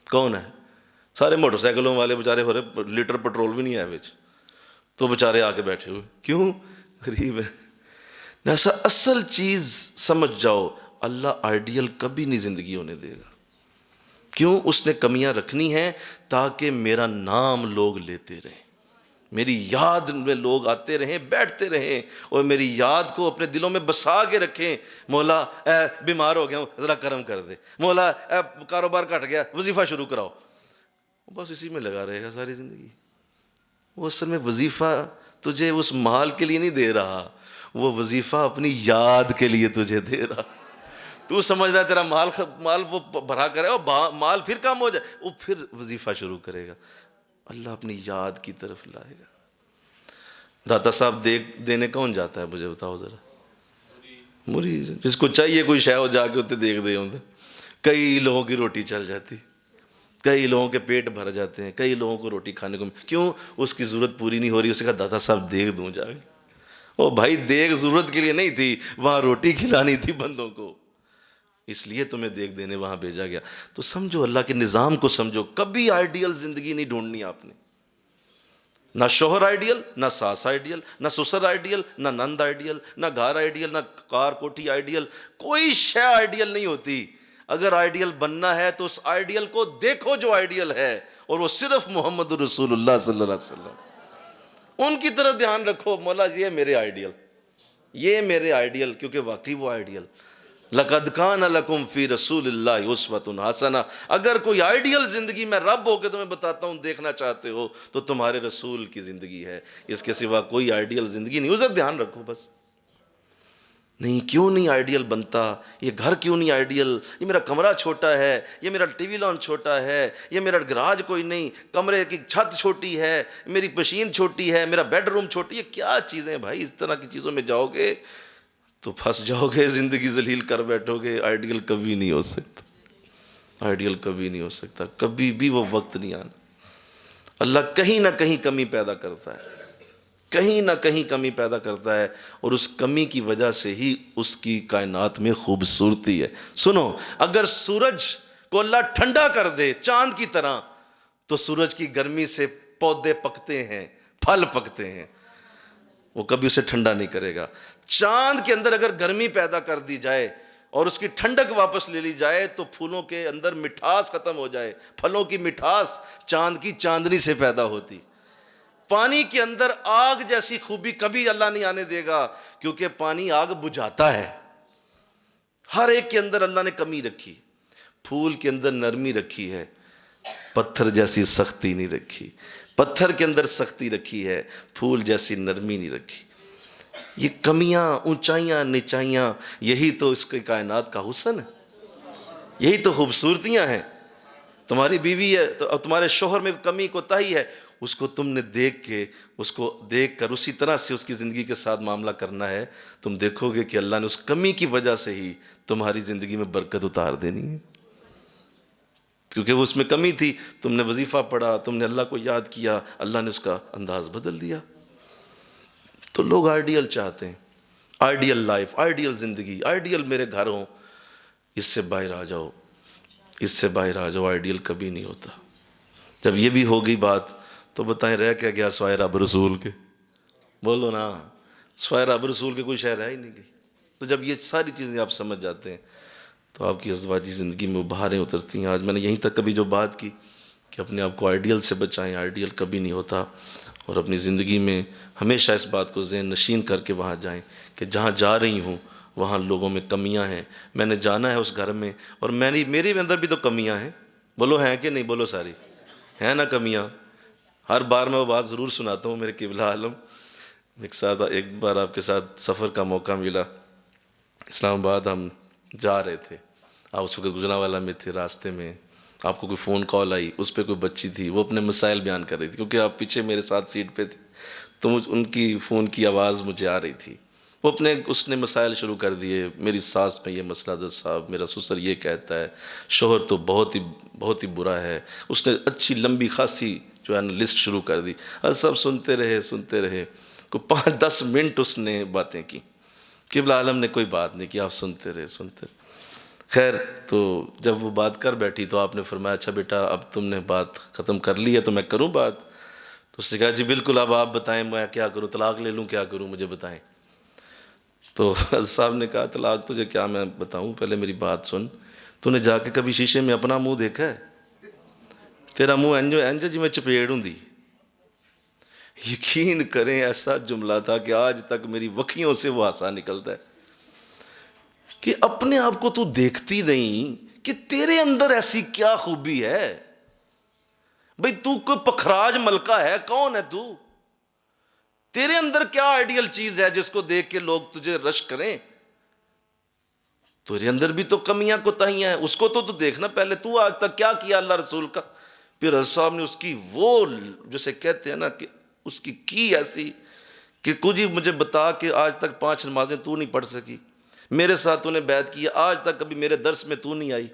Speaker 1: کون ہے؟ سارے موٹر سائیکلوں والے بیچارے ہو رہے، لیٹر پٹرول بھی نہیں ہے وچ، تو بیچارے آ کے بیٹھے ہوئے، کیوں؟ غریب ہے۔ ایسا اصل چیز سمجھ جاؤ، اللہ آئیڈیل کبھی نہیں زندگی ہونے دے گا، کیوں؟ اس نے کمیاں رکھنی ہیں تاکہ میرا نام لوگ لیتے رہیں۔ میری یاد میں لوگ آتے رہیں، بیٹھتے رہیں اور میری یاد کو اپنے دلوں میں بسا کے رکھیں. مولا اے بیمار ہو گیا ہوں ذرا کرم کر دے، مولا اے کاروبار کٹ گیا وظیفہ شروع کراؤ. بس اسی میں لگا رہے گا ساری زندگی. وہ اصل میں وظیفہ تجھے اس مال کے لیے نہیں دے رہا، وہ وظیفہ اپنی یاد کے لیے تجھے دے رہا. تو سمجھ رہا ہے تیرا مال وہ بھرا کرے اور مال پھر کم ہو جائے، وہ پھر وظیفہ شروع کرے گا. اللہ اپنی یاد کی طرف لائے گا. داتا صاحب دینے کون جاتا ہے مجھے بتاؤ ذرا؟ مرید. جس کو چاہیے کوئی شے ہو جا کے اتنے دیکھ دے ہوں. کئی لوگوں کی روٹی چل جاتی، کئی لوگوں کے پیٹ بھر جاتے ہیں، کئی لوگوں کو روٹی کھانے کو کیوں؟ اس کی ضرورت پوری نہیں ہو رہی. اسے کہا داتا صاحب دیکھ دوں جا کے. او بھائی دیکھ ضرورت کے لیے نہیں تھی، وہاں روٹی کھلانی تھی بندوں کو، اس لیے تمہیں دیکھ دینے وہاں بھیجا گیا. تو سمجھو اللہ کے نظام کو سمجھو. کبھی آئیڈیل زندگی نہیں ڈھونڈنی آپ نے. نہ شوہر آئیڈیل، نہ ساس آئیڈیل، نہ سسر آئیڈیل، نہ نند آئیڈیل، نہ گھر آئیڈیل، نہ کار کوٹھی آئیڈیل. کوئی شے آئیڈیل نہیں ہوتی. اگر آئیڈیل بننا ہے تو اس آئیڈیل کو دیکھو جو آئیڈیل ہے، اور وہ صرف محمد رسول اللہ صلی اللہ علیہ وسلم. ان کی طرف دھیان رکھو. مولا یہ میرے آئیڈیل، یہ میرے آئیڈیل، کیونکہ واقعی وہ آئیڈیل. لَقَدْ كَانَ لَكُمْ فِي رَسُولِ اللَّهِ أُسْوَةٌ حَسَنَةٌ. اگر کوئی آئیڈیل زندگی میں رب ہو کے تمہیں بتاتا ہوں دیکھنا چاہتے ہو تو تمہارے رسول کی زندگی ہے. اس کے سوا کوئی آئیڈیل زندگی نہیں. اسے دھیان رکھو بس. نہیں کیوں نہیں آئیڈیل بنتا؟ یہ گھر کیوں نہیں آئیڈیل؟ یہ میرا کمرہ چھوٹا ہے، یہ میرا ٹی وی لان چھوٹا ہے، یہ میرا گراج کوئی نہیں، کمرے کی چھت چھوٹی ہے، میری مشین چھوٹی ہے، میرا بیڈ روم چھوٹی. یہ کیا چیزیں بھائی؟ اس طرح کی چیزوں میں جاؤ گے تو پھنس جاؤ گے، زندگی ذلیل کر بیٹھو گے. آئیڈیل کبھی نہیں ہو سکتا. آئیڈیل کبھی نہیں ہو سکتا. کبھی بھی وہ وقت نہیں آنا. اللہ کہیں نہ کہیں کمی پیدا کرتا ہے، کہیں نہ کہیں کمی پیدا کرتا ہے، اور اس کمی کی وجہ سے ہی اس کی کائنات میں خوبصورتی ہے. سنو، اگر سورج کو اللہ ٹھنڈا کر دے چاند کی طرح تو سورج کی گرمی سے پودے پکتے ہیں، پھل پکتے ہیں. وہ کبھی اسے ٹھنڈا نہیں کرے گا. چاند کے اندر اگر گرمی پیدا کر دی جائے اور اس کی ٹھنڈک واپس لے لی جائے تو پھولوں کے اندر مٹھاس ختم ہو جائے. پھلوں کی مٹھاس چاند کی چاندنی سے پیدا ہوتی. پانی کے اندر آگ جیسی خوبی کبھی اللہ نہیں آنے دے گا، کیونکہ پانی آگ بجھاتا ہے. ہر ایک کے اندر اللہ نے کمی رکھی. پھول کے اندر نرمی رکھی ہے، پتھر جیسی سختی نہیں رکھی. پتھر کے اندر سختی رکھی ہے، پھول جیسی نرمی نہیں رکھی. یہ کمیاں، اونچائیاں، نچائیاں، یہی تو اس کے کائنات کا حسن ہے، یہی تو خوبصورتیاں ہیں. تمہاری بیوی ہے تو تمہارے شوہر میں کمی کوتاہی ہے، اس کو تم نے دیکھ کے، اس کو دیکھ کر اسی طرح سے اس کی زندگی کے ساتھ معاملہ کرنا ہے. تم دیکھو گے کہ اللہ نے اس کمی کی وجہ سے ہی تمہاری زندگی میں برکت اتار دینی ہے. کیونکہ وہ اس میں کمی تھی، تم نے وظیفہ پڑھا، تم نے اللہ کو یاد کیا، اللہ نے اس کا انداز بدل دیا. تو لوگ آئیڈیل چاہتے ہیں، آئیڈیل لائف، آئیڈیل زندگی، آئیڈیل میرے گھر ہوں. اس سے باہر آ جاؤ، اس سے باہر آ جاؤ. آئیڈیل کبھی نہیں ہوتا. جب یہ بھی ہو گئی بات تو بتائیں رہ کیا گیا سوائے رب رسول کے؟ بولو نا، سوائے رب رسول کے کوئی شے رہ ہی نہیں گئی. تو جب یہ ساری چیزیں آپ سمجھ جاتے ہیں تو آپ کی ازدواجی زندگی میں وہ بہاریں اترتی ہیں. آج میں نے یہیں تک کبھی جو بات کی کہ اپنے آپ کو آئیڈیل سے بچائیں. آئیڈیل کبھی نہیں ہوتا، اور اپنی زندگی میں ہمیشہ اس بات کو ذہن نشین کر کے وہاں جائیں کہ جہاں جا رہی ہوں وہاں لوگوں میں کمیاں ہیں. میں نے جانا ہے اس گھر میں، اور میرے اندر بھی تو کمیاں ہیں. بولو ہیں کہ نہیں؟ بولو ساری ہیں نا کمیاں. ہر بار میں وہ بات ضرور سناتا ہوں میرے قبلہ عالم. ایک بار آپ کے ساتھ سفر کا موقع ملا. اسلام آباد ہم جا رہے تھے، آپ اس وقت گجرانوالہ میں تھے. راستے میں آپ کو کوئی فون کال آئی، اس پہ کوئی بچی تھی، وہ اپنے مسائل بیان کر رہی تھی. کیونکہ آپ پیچھے میرے ساتھ سیٹ پہ تھے تو ان کی فون کی آواز مجھے آ رہی تھی. اس نے مسائل شروع کر دیے. میری ساس میں یہ مسئلہ حضرت صاحب، میرا سسر یہ کہتا ہے، شوہر تو بہت ہی برا ہے. اس نے اچھی لمبی خاصی جو ہے نا لسٹ شروع کر دی. سب سنتے رہے. کوئی 5-10 منٹ اس نے باتیں کی. قبلہ عالم نے کوئی بات نہیں کی، آپ سنتے رہے. خیر، تو جب وہ بات کر بیٹھی تو آپ نے فرمایا اچھا بیٹا اب تم نے بات ختم کر لی ہے تو میں کروں بات؟ تو اس نے کہا جی بالکل، اب آپ بتائیں میں کیا کروں، طلاق لے لوں، کیا کروں، مجھے بتائیں. تو حضرت صاحب نے کہا طلاق تجھے کیا میں بتاؤں، پہلے میری بات سن. تو نے جا کے کبھی شیشے میں اپنا منہ دیکھا ہے؟ تیرا منہ انجو جی میں چپیڑ ہوں دی. یقین کریں ایسا جملہ تھا کہ آج تک میری وکھیوں سے وہ ہانسا نکلتا ہے کہ اپنے آپ کو تو دیکھتی نہیں کہ تیرے اندر ایسی کیا خوبی ہے بھئی، تو کوئی پکھراج ملکہ ہے؟ کون ہے تو؟ تیرے اندر کیا آئیڈیل چیز ہے جس کو دیکھ کے لوگ تجھے رشک کریں؟ تیرے اندر بھی تو کمیاں کوتاہیاں ہیں، اس کو تو دیکھنا پہلے، تو آج تک کیا کیا اللہ رسول کا؟ پھر حضرت صاحب نے اس کی وہ جسے کہتے ہیں نا کہ اس کی ایسی کہ کچھ ہی مجھے بتا کہ آج تک 5 نمازیں تو نہیں پڑھ سکی، میرے ساتھ تو نے بیعت کی، آج تک کبھی میرے درس میں تو نہیں آئی،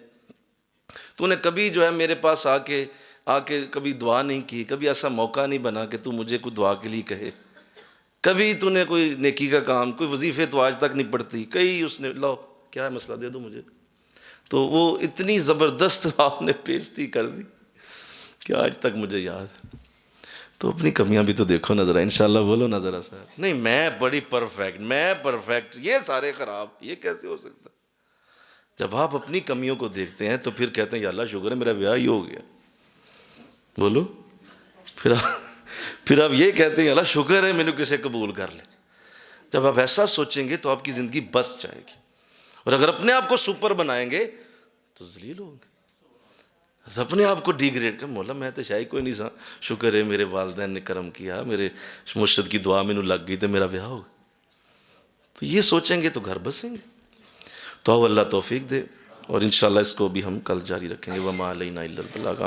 Speaker 1: تو نے کبھی جو ہے میرے پاس آ کے کبھی دعا نہیں کی، کبھی ایسا موقع نہیں بنا کہ تو مجھے کوئی دعا کے لیے کہے، کبھی تو نے کوئی نیکی کا کام، کوئی وظیفے تو آج تک نہیں پڑھتی، کئی اس نے لاؤ کیا ہے مسئلہ دے دو مجھے، تو وہ اتنی زبردست آپ نے پیشتی کر دی کہ آج تک مجھے یاد ہے۔ تو اپنی کمیاں بھی تو دیکھو نظر آئے، انشاءاللہ بولو نظر آ سر، نہیں میں بڑی پرفیکٹ، میں پرفیکٹ، یہ سارے خراب، یہ کیسے ہو سکتا؟ جب آپ اپنی کمیوں کو دیکھتے ہیں تو پھر کہتے ہیں یا اللہ شکر ہے میرا بیاہ ہی ہو گیا، بولو، پھر آپ یہ کہتے ہیں یا اللہ شکر ہے میں نے کسے قبول کر لے۔ جب آپ ایسا سوچیں گے تو آپ کی زندگی بس جائے گی، اور اگر اپنے آپ کو سپر بنائیں گے تو ذلیل ہوں گے۔ اپنے آپ کو ڈیگریڈ کر، مولا میں تو شاید کوئی نہیں سا، شکر ہے میرے والدین نے کرم کیا، میرے مرشد کی دعا میں لگ گئی تو میرا بیاہ ہو گیا، تو یہ سوچیں گے تو گھر بسیں گے۔ تو اللہ توفیق دے، اور انشاءاللہ اس کو بھی ہم کل جاری رکھیں گے۔ وما علینا الا البلاغ۔